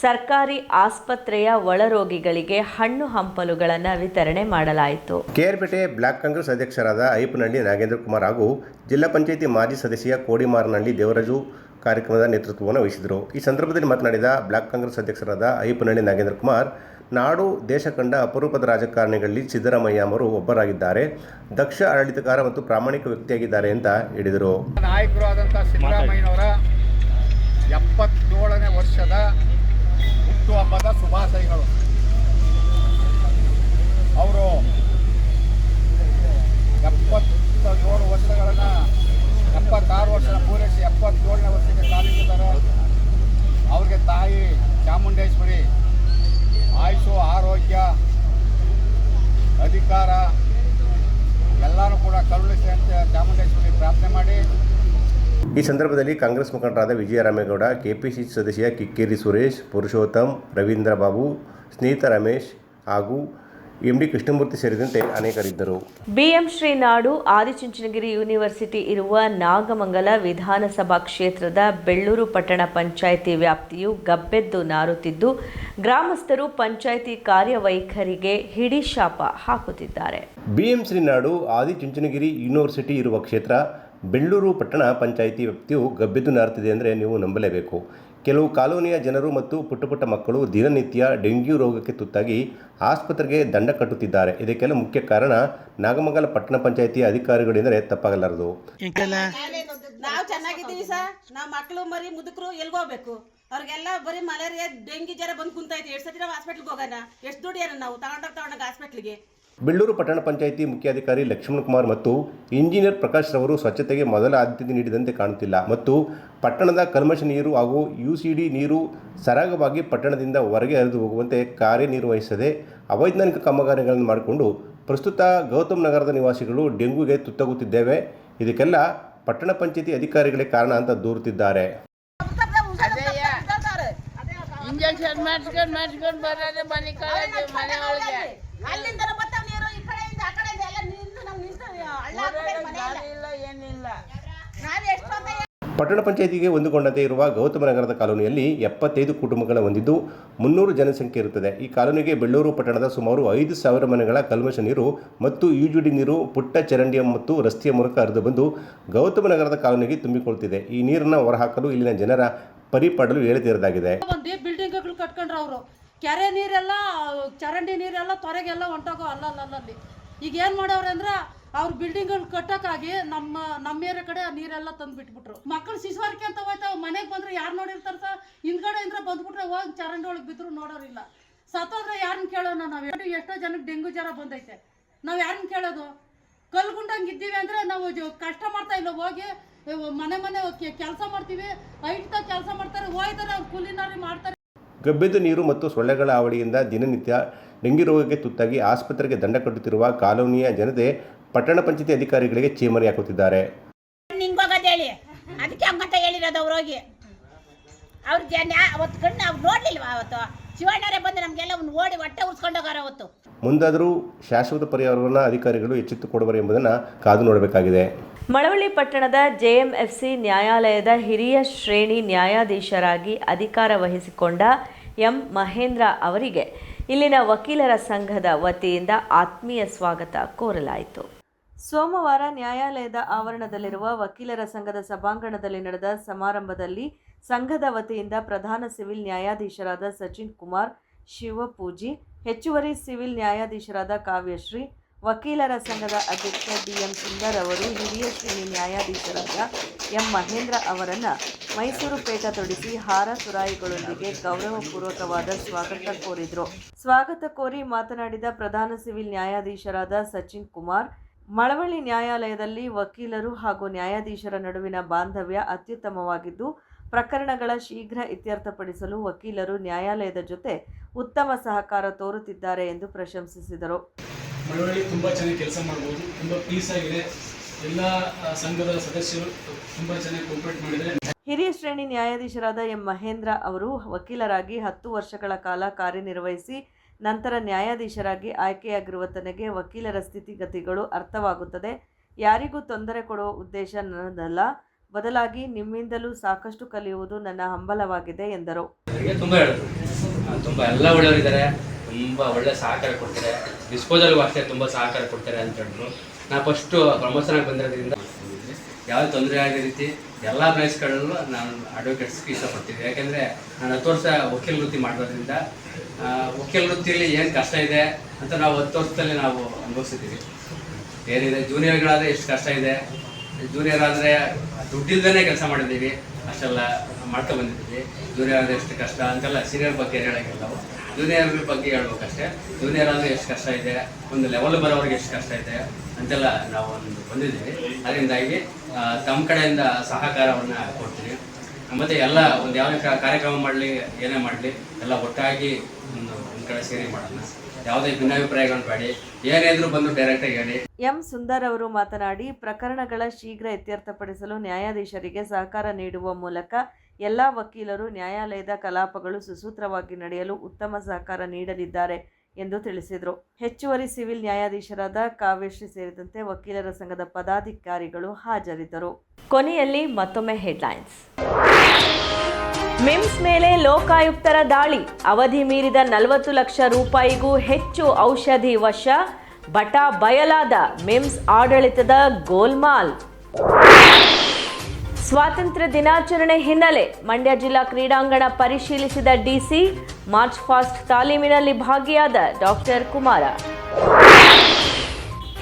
ಸರ್ಕಾರಿ ಆಸ್ಪತ್ರೆಯ ಒಳರೋಗಿಗಳಿಗೆ ಹಣ್ಣು ಹಂಪಲುಗಳನ್ನು ವಿತರಣೆ ಮಾಡಲಾಯಿತು. KRಪೇಟೆ ಬ್ಲಾಕ್ ಕಾಂಗ್ರೆಸ್ ಅಧ್ಯಕ್ಷರಾದ ಐಪನಹಳ್ಳಿ ನಾಗೇಂದ್ರ ಕುಮಾರ್ ಹಾಗೂ ಜಿಲ್ಲಾ ಪಂಚಾಯಿತಿ ಮಾಜಿ ಸದಸ್ಯ ಕೋಡಿಮಾರನಹಳ್ಳಿ ದೇವರಾಜು ಕಾರ್ಯಕ್ರಮದ ನೇತೃತ್ವವನ್ನು ವಹಿಸಿದರು. ಈ ಸಂದರ್ಭದಲ್ಲಿ ಮಾತನಾಡಿದ ಬ್ಲಾಕ್ ಕಾಂಗ್ರೆಸ್ ಅಧ್ಯಕ್ಷರಾದ ಐಪನಹಳ್ಳಿ ನಾಗೇಂದ್ರ ಕುಮಾರ್, ನಾಡು ದೇಶ ಕಂಡ ಅಪರೂಪದ ರಾಜಕಾರಣಿಗಳಲ್ಲಿ ಸಿದ್ದರಾಮಯ್ಯ ಅವರು ಒಬ್ಬರಾಗಿದ್ದಾರೆ. ದಕ್ಷ ಆಡಳಿತಗಾರ ಮತ್ತು ಪ್ರಾಮಾಣಿಕ ವ್ಯಕ್ತಿಯಾಗಿದ್ದಾರೆ ಅಂತ ಹೇಳಿದರು. ನಾಯಕರು ಆದಂಥ ಸಿದ್ದರಾಮಯ್ಯನವರ 77ನೇ ವರ್ಷದ ಹುಟ್ಟುಹಬ್ಬದ ಶುಭಾಶಯಗಳು. ಅವರು 77 ವರ್ಷಗಳನ್ನು 76 ವರ್ಷ ಪೂರೈಸಿ 77ನೇ ವರ್ಷಕ್ಕೆ ಕಾಲಿಟ್ಟಿದ್ದಾರೆ. ಅವ್ರಿಗೆ ತಾಯಿ ಚಾಮುಂಡೇಶ್ವರಿ ಆಯುಷು, ಆರೋಗ್ಯ, ಅಧಿಕಾರ ಎಲ್ಲರೂ ಕೂಡ ಕರುಣಿಸಿ ಅಂತ ಚಾಮುಂಡೇಶ್ವರಿ ಪ್ರಾರ್ಥನೆ ಮಾಡಿ. ಈ ಸಂದರ್ಭದಲ್ಲಿ ಕಾಂಗ್ರೆಸ್ ಮುಖಂಡರಾದ ವಿಜಯರಾಮೇಗೌಡ, KPCC ಸದಸ್ಯ ಕಿಕ್ಕೇರಿ ಸುರೇಶ್, ಪುರುಷೋತ್ತಮ್, ರವೀಂದ್ರ ಬಾಬು, ಸ್ನೇಹಿತ ರಮೇಶ್ ಹಾಗೂ MD ಕೃಷ್ಣಮೂರ್ತಿ ಸೇರಿದಂತೆ ಅನೇಕರಿದ್ದರು. BM ಶ್ರೀನಾಡು ಆದಿಚುಂಚನಗಿರಿ ಯೂನಿವರ್ಸಿಟಿ ಇರುವ ನಾಗಮಂಗಲ ವಿಧಾನಸಭಾ ಕ್ಷೇತ್ರದ ಬೆಳ್ಳೂರು ಪಟ್ಟಣ ಪಂಚಾಯಿತಿ ವ್ಯಾಪ್ತಿಯು ಗಬ್ಬೆದ್ದು ನಾರುತ್ತಿದ್ದು, ಗ್ರಾಮಸ್ಥರು ಪಂಚಾಯಿತಿ ಕಾರ್ಯವೈಖರಿಗೆ ಹಿಡಿಶಾಪ ಹಾಕುತ್ತಿದ್ದಾರೆ. BM ಶ್ರೀನಾಡು ಆದಿಚುಂಚನಗಿರಿ ಯೂನಿವರ್ಸಿಟಿ ಇರುವ ಕ್ಷೇತ್ರ ಬೆಳ್ಳೂರು ಪಟ್ಟಣ ಪಂಚಾಯಿತಿ ವ್ಯಾಪ್ತಿಯು ಗಬ್ಬೆದ್ದು ನಾರುತ್ತಿದೆ ಅಂದರೆ ನೀವು ನಂಬಲೇಬೇಕು. ಕೆಲವು ಕಾಲೋನಿಯ ಜನರು ಮತ್ತು ಪುಟ್ಟ ಮಕ್ಕಳು ದಿನನಿತ್ಯ ಡೆಂಗ್ಯೂ ರೋಗಕ್ಕೆ ತುತ್ತಾಗಿ ಆಸ್ಪತ್ರೆಗೆ ದಂಡ ಕಟ್ಟುತ್ತಿದ್ದಾರೆ. ಇದಕ್ಕೆಲ್ಲ ಮುಖ್ಯ ಕಾರಣ ನಾಗಮಂಗಲ ಪಟ್ಟಣ ಪಂಚಾಯಿತಿ ಅಧಿಕಾರಿಗಳೆಂದರೆ ತಪ್ಪಾಗಲಾರದು. ನಾವು ಚೆನ್ನಾಗಿದ್ದೀವಿ ಸರ್. ನಾವು ಮಕ್ಕಳು ಮರಿ ಮುದುಕರು ಎಲ್ಗೋಗ್ಬೇಕು? ಅವ್ರಿಗೆಲ್ಲ ಬರೀ ಮಲೇರಿಯಾ ಡೆಂಗ್ಯೂ ಜ್ವರ ಬಂದು ಕುಂತೈತೆ. ಎಷ್ಟು ಸತಿ ನಾವು ಹಾಸ್ಪಿಟ್ಲಿಗೆ ಹೋಗೋಣ? ಎಷ್ಟು ದುಡ್ಡು ನಾವು ತಗೊಂಡೋಗ ಹಾಸ್ಪಿಟ್ಲಿಗೆ? ಬೆಳ್ಳೂರು ಪಟ್ಟಣ ಪಂಚಾಯಿತಿ ಮುಖ್ಯಾಧಿಕಾರಿ ಲಕ್ಷ್ಮಣಕುಮಾರ್ ಮತ್ತು ಇಂಜಿನಿಯರ್ ಪ್ರಕಾಶ್ ರವರು ಸ್ವಚ್ಛತೆಗೆ ಮೊದಲ ಆದ್ಯತೆ ನೀಡಿದಂತೆ ಕಾಣುತ್ತಿಲ್ಲ ಮತ್ತು ಪಟ್ಟಣದ ಕಲ್ಮಶ ನೀರು ಹಾಗೂ UCD ನೀರು ಸರಾಗವಾಗಿ ಪಟ್ಟಣದಿಂದ ಹೊರಗೆ ಹರಿದು ಹೋಗುವಂತೆ ಕಾರ್ಯನಿರ್ವಹಿಸದೆ ಅವೈಜ್ಞಾನಿಕ ಕಾಮಗಾರಿಗಳನ್ನು ಮಾಡಿಕೊಂಡು ಪ್ರಸ್ತುತ ಗೌತಮ್ ನಗರದ ನಿವಾಸಿಗಳು ಡೆಂಗ್ಯೂಗೆ ತುತ್ತಾಗುತ್ತಿದ್ದೇವೆ. ಇದಕ್ಕೆಲ್ಲ ಪಟ್ಟಣ ಪಂಚಾಯಿತಿ ಅಧಿಕಾರಿಗಳೇ ಕಾರಣ ಅಂತ ದೂರುತ್ತಿದ್ದಾರೆ. ಇಂಜೆಕ್ಷನ್ ಮಾಡಿಸ್ಕೊಂಡು ಬರೋದೇ ಮನೆ ಒಳಗೆ. ಅಲ್ಲಿಂದ ಬರ್ತಾವ ನೀರು, ಈ ಕಡೆಯಿಂದ ಆ ಕಡೆಯಿಂದ ಎಲ್ಲ ನಿಂತು ನಾವು ನಿಂತು ಏನಿಲ್ಲ. ನಾವು ಎಷ್ಟೊಂದ ಪಟ್ಟಣ ಪಂಚಾಯಿತಿಗೆ ಹೊಂದಿಕೊಂಡಂತೆ ಇರುವ ಗೌತಮ ನಗರದ ಕಾಲೋನಿಯಲ್ಲಿ 75 ಕುಟುಂಬಗಳ ಹೊಂದಿದ್ದು 300 ಜನಸಂಖ್ಯೆ ಇರುತ್ತದೆ. ಈ ಕಾಲೋನಿಗೆ ಬೆಳ್ಳೂರು ಪಟ್ಟಣದ ಸುಮಾರು 5,000 ಮನೆಗಳ ಕಲ್ಮಶ ನೀರು ಮತ್ತು UCD ನೀರು ಪುಟ್ಟ ಚರಂಡಿಯ ಮತ್ತು ರಸ್ತೆಯ ಮೂಲಕ ಹರಿದು ಬಂದು ಗೌತಮ ನಗರದ ಕಾಲೋನಿಗೆ ತುಂಬಿಕೊಳ್ಳುತ್ತಿದೆ. ಈ ನೀರನ್ನು ಹೊರಹಾಕಲು ಇಲ್ಲಿನ ಜನರ ಪರಿಪಾಡಲು ಹೇಳದಿರದಾಗಿದೆ. ಬಿಲ್ಡಿಂಗ್ಗಳು ಕಟ್ಕೊಂಡ್ರೆ ಅವರು ಕೆರೆ ನೀರೆಲ್ಲ ಚರಂಡಿ ನೀರೆಲ್ಲ ತೊರೆಗೆಲ್ಲ ಹೊಂಟೋಗೋ ಅಲ್ಲಲ್ಲಿ. ಈಗ ಏನು ಮಾಡೋರು ಅಂದ್ರೆ ಅವ್ರ ಬಿಲ್ಡಿಂಗ್ಗಳು ಕಟ್ಟಕ್ಕಾಗಿ ನಮ್ಮ ಏರಿಯಾ ಕಡೆ ನೀರೆಲ್ಲ ತಂದು ಬಿಟ್ಬಿಟ್ರು. ಮಕ್ಕಳು ಶಿಶುವಾರಿಕೆ ಅಂತ ಹೋಯ್ತಾವ. ಮನೆಗೆ ಬಂದ್ರೆ ಯಾರು ನೋಡಿರ್ತಾರ ಸರ್? ಹಿಂದ್ಗಡೆ ಇಂದ್ರ ಬಂದ್ಬಿಟ್ರೆ ಹೋಗಿ ಚರಂಡಿ ಒಳಗೆ ಬಿದ್ರು ನೋಡೋರಿಲ್ಲ. ಸತ್ತೋದ್ರೆ ಯಾರನ್ನ ಕೇಳೋಣ? ನಾವು ಎಷ್ಟೋ ಜನಕ್ಕೆ ಡೆಂಗ್ಯೂ ಜ್ವರ ಬಂದೈತೆ. ನಾವು ಯಾರನ್ನ ಕೇಳೋದು? ಕಲ್ಗುಂಡಂಗೆ ಇದ್ದೀವಿ ಅಂದರೆ ನಾವು ಕಷ್ಟ ಮಾಡ್ತಾ ಇಲ್ಲ. ಹೋಗಿ ಮನೆ ಕೆಲಸ ಮಾಡ್ತೀವಿ. ಐಟ್ತಾ ಕೆಲಸ ಮಾಡ್ತಾರೆ, ಹೋಯ್ತಾರೆ ಅವ್ರು ಕೂಲಿನಾರಿ ಮಾಡ್ತಾರೆ. ಗಬ್ಬೆದ್ದು ನೀರು ಮತ್ತು ಸೊಳ್ಳೆಗಳ ಹಾವಳಿಯಿಂದ ದಿನನಿತ್ಯ ಡೆಂಗ್ಯೂ ರೋಗಕ್ಕೆ ತುತ್ತಾಗಿ ಆಸ್ಪತ್ರೆಗೆ ದಂಡ ಕಟ್ಟುತ್ತಿರುವ ಕಾಲೋನಿಯ ಜನತೆ ಪಟ್ಟಣ ಪಂಚಾಯಿತಿ ಅಧಿಕಾರಿಗಳಿಗೆ ಚೀಮರಿ ಹಾಕುತ್ತಿದ್ದಾರೆ. ಹೇಳಿ ಅದಕ್ಕೆ ಹಂಗಂತ ಹೇಳಿರೋದು ಅವ್ರೋಗಿ. ಅವ್ರ ಜನ ಅವತ್ತು ಕಣ್ಣು ಅವ್ರು ನೋಡ್ಲಿಲ್ವಾ? ಅವತ್ತು ಶಿವಣ್ಣರೇ ಬಂದು ನಮಗೆಲ್ಲ ಓಡಿ ಹೊಟ್ಟೆ ಉರ್ಸ್ಕೊಂಡೋಗಾರ. ಅವತ್ತು ಮುಂದಾದರೂ ಶಾಶ್ವತ ಪರಿಹಾರವನ್ನು ಅಧಿಕಾರಿಗಳು ಎಚ್ಚೆತ್ತುಕೊಡುವರು ಎಂಬುದನ್ನು ಕಾದು ನೋಡಬೇಕಾಗಿದೆ. ಮಳವಳ್ಳಿ ಪಟ್ಟಣದ JMFC ನ್ಯಾಯಾಲಯದ ಹಿರಿಯ ಶ್ರೇಣಿ ನ್ಯಾಯಾಧೀಶರಾಗಿ ಅಧಿಕಾರ ವಹಿಸಿಕೊಂಡ M. ಮಹೇಂದ್ರ ಅವರಿಗೆ ಇಲ್ಲಿನ ವಕೀಲರ ಸಂಘದ ವತಿಯಿಂದ ಆತ್ಮೀಯ ಸ್ವಾಗತ ಕೋರಲಾಯಿತು. ಸೋಮವಾರ ನ್ಯಾಯಾಲಯದ ಆವರಣದಲ್ಲಿರುವ ವಕೀಲರ ಸಂಘದ ಸಭಾಂಗಣದಲ್ಲಿ ನಡೆದ ಸಮಾರಂಭದಲ್ಲಿ ಸಂಘದ ವತಿಯಿಂದ ಪ್ರಧಾನ ಸಿವಿಲ್ ನ್ಯಾಯಾಧೀಶರಾದ ಸಚಿನ್ ಕುಮಾರ್ ಶಿವಪೂಜಿ, ಹೆಚ್ಚುವರಿ ಸಿವಿಲ್ ನ್ಯಾಯಾಧೀಶರಾದ ಕಾವ್ಯಶ್ರೀ, ವಕೀಲರ ಸಂಘದ ಅಧ್ಯಕ್ಷ DM ಸುಂದರ್ ಅವರು ಹಿರಿಯ ಶ್ರೇಣಿ ನ್ಯಾಯಾಧೀಶರಾದ M. ಮಹೇಂದ್ರ ಅವರನ್ನು ಮೈಸೂರು ಪೇಟ ತೊಡಿಸಿ ಹಾರ ತುರಾಯಿಗಳೊಂದಿಗೆ ಗೌರವಪೂರ್ವಕವಾದ ಸ್ವಾಗತ ಕೋರಿದರು. ಸ್ವಾಗತ ಕೋರಿ ಮಾತನಾಡಿದ ಪ್ರಧಾನ ಸಿವಿಲ್ ನ್ಯಾಯಾಧೀಶರಾದ ಸಚಿನ್ ಕುಮಾರ್, ಮಳವಳ್ಳಿ ನ್ಯಾಯಾಲಯದಲ್ಲಿ ವಕೀಲರು ಹಾಗೂ ನ್ಯಾಯಾಧೀಶರ ನಡುವಿನ ಬಾಂಧವ್ಯ ಅತ್ಯುತ್ತಮವಾಗಿದ್ದು, ಪ್ರಕರಣಗಳ ಶೀಘ್ರ ಇತ್ಯರ್ಥಪಡಿಸಲು ವಕೀಲರು ನ್ಯಾಯಾಲಯದ ಜೊತೆ ಉತ್ತಮ ಸಹಕಾರ ತೋರುತ್ತಿದ್ದಾರೆ ಎಂದು ಪ್ರಶಂಸಿಸಿದರು. ಮಳವಳ್ಳಿ ತುಂಬ ಚೆನ್ನಾಗಿ ಕೆಲಸ ಮಾಡ್ಬೋದು, ತುಂಬ ಪೀಸ್ ಆಗಿದೆ. ಎಲ್ಲ ಸಂಘದ ಸದಸ್ಯರು ತುಂಬ ಚೆನ್ನಾಗಿ ಕೋಪರೇಟ್ ಮಾಡಿದ್ದಾರೆ. ಹಿರಿಯ ಶ್ರೇಣಿ ನ್ಯಾಯಾಧೀಶರಾದ M. ಮಹೇಂದ್ರ ಅವರು ವಕೀಲರಾಗಿ 10 ವರ್ಷಗಳ ಕಾಲ ಕಾರ್ಯನಿರ್ವಹಿಸಿ ನಂತರ ನ್ಯಾಯಾಧೀಶರಾಗಿ ಆಯ್ಕೆಯಾಗಿರುವ ತನಗೆ ವಕೀಲರ ಸ್ಥಿತಿಗತಿಗಳು ಅರ್ಥವಾಗುತ್ತದೆ. ಯಾರಿಗೂ ತೊಂದರೆ ಕೊಡುವ ಉದ್ದೇಶ ನನ್ನದಲ್ಲ, ಬದಲಾಗಿ ನಿಮ್ಮಿಂದಲೂ ಸಾಕಷ್ಟು ಕಲಿಯುವುದು ನನ್ನ ಹಂಬಲವಾಗಿದೆ ಎಂದರು. ತುಂಬ ಎಲ್ಲ ಒಳ್ಳೆಯವರಿದ್ದಾರೆ, ತುಂಬ ಒಳ್ಳೆ ಸಹಕಾರ ಕೊಡ್ತಾರೆ. ಡಿಸ್ಪೋಸಲ್ಗೂ ಅಷ್ಟೇ ತುಂಬ ಸಹಕಾರ ಕೊಡ್ತಾರೆ ಅಂತ ಹೇಳಿದ್ರು. ನಾನು ಫಸ್ಟು ಪ್ರಮೋಷನ್ ಆಗಿ ಬಂದಿರೋದ್ರಿಂದ ಯಾವುದೇ ತೊಂದರೆ ಆಗದ ರೀತಿ ಎಲ್ಲ ಪ್ಲೇಸ್ಗಳಲ್ಲೂ ನಾನು ಅಡ್ವೊಕೇಟ್ಸ್ಗೆ ಇಷ್ಟಪಡ್ತೀನಿ. ಯಾಕೆಂದರೆ ನಾನು 10 ವರ್ಷ ವಕೀಲ ವೃತ್ತಿ ಮಾಡೋದ್ರಿಂದ ವಕೀಲ ವೃತ್ತಿಯಲ್ಲಿ ಏನು ಕಷ್ಟ ಇದೆ ಅಂತ ನಾವು 10 ವರ್ಷದಲ್ಲಿ ನಾವು ಅನುಭವಿಸಿದ್ದೀವಿ. ಏನಿದೆ ಜೂನಿಯರ್ಗಳಾದರೆ ಎಷ್ಟು ಕಷ್ಟ ಇದೆ, ಜೂನಿಯರ್ ಆದರೆ ದುಡ್ಡಿಲ್ದೇ ಕೆಲಸ ಮಾಡಿದ್ದೀವಿ, ಅಷ್ಟೆಲ್ಲ ಮಾಡ್ಕೊಂಡು ಬಂದಿದ್ದೀವಿ. ಜೂನಿಯರ್ ಆದರೆ ಎಷ್ಟು ಕಷ್ಟ ಅಂತೆಲ್ಲ ಸೀನಿಯರ್ ಬಗ್ಗೆ ಹೇಳೋಂಗಿಲ್ಲ, ನಾವು ಜೂನಿಯರ್ ಬಗ್ಗೆ ಹೇಳ್ಬೇಕಷ್ಟೇ. ಜೂನಿಯರ್ ಅಂದರೆ ಎಷ್ಟು ಕಷ್ಟ ಇದೆ, ಒಂದು ಲೆವೆಲ್ ಬರೋವ್ರಿಗೆ ಎಷ್ಟು ಕಷ್ಟ ಇದೆ ಅಂತೆಲ್ಲ ನಾವು ಬಂದಿದ್ದೀವಿ. ಅದರಿಂದಾಗಿ ತಮ್ಮ ಕಡೆಯಿಂದ ಸಹಕಾರವನ್ನು ಕೊಡ್ತೀನಿ. ಮತ್ತು ಎಲ್ಲ ಒಂದು ಯಾವುದೇ ಕಾರ್ಯಕ್ರಮ ಮಾಡಲಿ ಏನೇ ಮಾಡಲಿ ಎಲ್ಲ ಒಟ್ಟಾಗಿ ಒಂದು ಕಡೆ ಸೇರಿ ಮಾಡೋಣ. ಯಾವುದೇ ಭಿನ್ನಾಭಿಪ್ರಾಯಗಳನ್ನು ಬೇಡಿ, ಏನೇ ಇದ್ರೂ ಬಂದು ಡೈರೆಕ್ಟಾಗಿ ಹೇಳಿ. M. ಸುಂದರ್ ಅವರು ಮಾತನಾಡಿ, ಪ್ರಕರಣಗಳ ಶೀಘ್ರ ಇತ್ಯರ್ಥಪಡಿಸಲು ನ್ಯಾಯಾಧೀಶರಿಗೆ ಸಹಕಾರ ನೀಡುವ ಮೂಲಕ ಎಲ್ಲ ವಕೀಲರು ನ್ಯಾಯಾಲಯದ ಕಲಾಪಗಳು ಸುಸೂತ್ರವಾಗಿ ನಡೆಯಲು ಉತ್ತಮ ಸಹಕಾರ ನೀಡಲಿದ್ದಾರೆ ಎಂದು ತಿಳಿಸಿದರು. ಹೆಚ್ಚುವರಿ ಸಿವಿಲ್ ನ್ಯಾಯಾಧೀಶರಾದ ಕಾವ್ಯಶ್ರೀ ಸೇರಿದಂತೆ ವಕೀಲರ ಸಂಘದ ಪದಾಧಿಕಾರಿಗಳು ಹಾಜರಿದ್ದರು. ಕೊನೆಯಲ್ಲಿ ಮತ್ತೊಮ್ಮೆ ಹೆಡ್ಲೈನ್ಸ್. ಮಿಮ್ಸ್ ಮೇಲೆ ಲೋಕಾಯುಕ್ತರ ದಾಳಿ, ಅವಧಿ ಮೀರಿದ 40 ಲಕ್ಷ ರೂಪಾಯಿಗೂ ಹೆಚ್ಚು ಔಷಧಿ ವಶ, ಬಟ ಬಯಲಾದ ಮಿಮ್ಸ್ ಆಡಳಿತದ ಗೋಲ್ಮಾಲ್. ಸ್ವಾತಂತ್ರ್ಯ ದಿನಾಚರಣೆ ಹಿನ್ನೆಲೆ ಮಂಡ್ಯ ಜಿಲ್ಲಾ ಕ್ರೀಡಾಂಗಣ ಪರಿಶೀಲಿಸಿದ ಡಿಸಿ, ಮಾರ್ಚ್ ಫಾಸ್ಟ್ ತಾಲೀಮಿನಲ್ಲಿ ಭಾಗಿಯಾದ ಡಾಕ್ಟರ್ ಕುಮಾರ.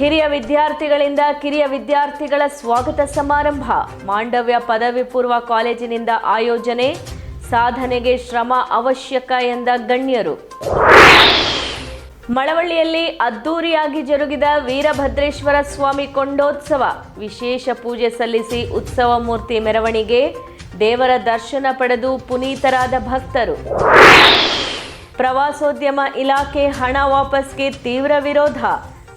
ಹಿರಿಯ ವಿದ್ಯಾರ್ಥಿಗಳಿಂದ ಕಿರಿಯ ವಿದ್ಯಾರ್ಥಿಗಳ ಸ್ವಾಗತ ಸಮಾರಂಭ, ಮಾಂಡವ್ಯ ಪದವಿ ಪೂರ್ವ ಕಾಲೇಜಿನಿಂದ ಆಯೋಜನೆ, ಸಾಧನೆಗೆ ಶ್ರಮ ಅವಶ್ಯಕ ಎಂದ ಗಣ್ಯರು. ಮಳವಳ್ಳಿಯಲ್ಲಿ ಅದ್ದೂರಿಯಾಗಿ ಜರುಗಿದ ವೀರಭದ್ರೇಶ್ವರ ಸ್ವಾಮಿ ಕೊಂಡೋತ್ಸವ, ವಿಶೇಷ ಪೂಜೆ ಸಲ್ಲಿಸಿ ಉತ್ಸವ ಮೂರ್ತಿ ಮೆರವಣಿಗೆ, ದೇವರ ದರ್ಶನ ಪಡೆದು ಪುನೀತರಾದ ಭಕ್ತರು. ಪ್ರವಾಸೋದ್ಯಮ ಇಲಾಖೆ ಹಣ ವಾಪಸ್ಗೆ ತೀವ್ರ ವಿರೋಧ,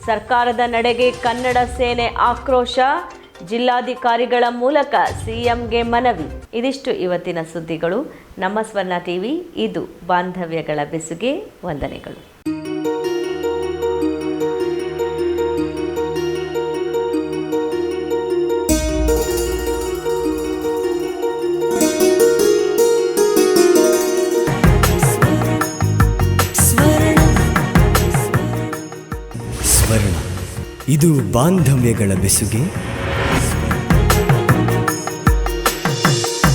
ಸರ್ಕಾರದ ನಡೆಗೆ ಕನ್ನಡ ಸೇನೆ ಆಕ್ರೋಶ, ಜಿಲ್ಲಾಧಿಕಾರಿಗಳ ಮೂಲಕ ಸಿಎಂಗೆ ಮನವಿ. ಇದಿಷ್ಟು ಇವತ್ತಿನ ಸುದ್ದಿಗಳು. ನಮ್ಮ ಸ್ವರ್ಣ ಟಿವಿ, ಇದು ಬಾಂಧವ್ಯಗಳ ಬೆಸುಗೆ. ವಂದನೆಗಳು. ಸ್ವರ್ಣ, ಇದು ಬಾಂಧವ್ಯಗಳ ಬೆಸುಗೆ.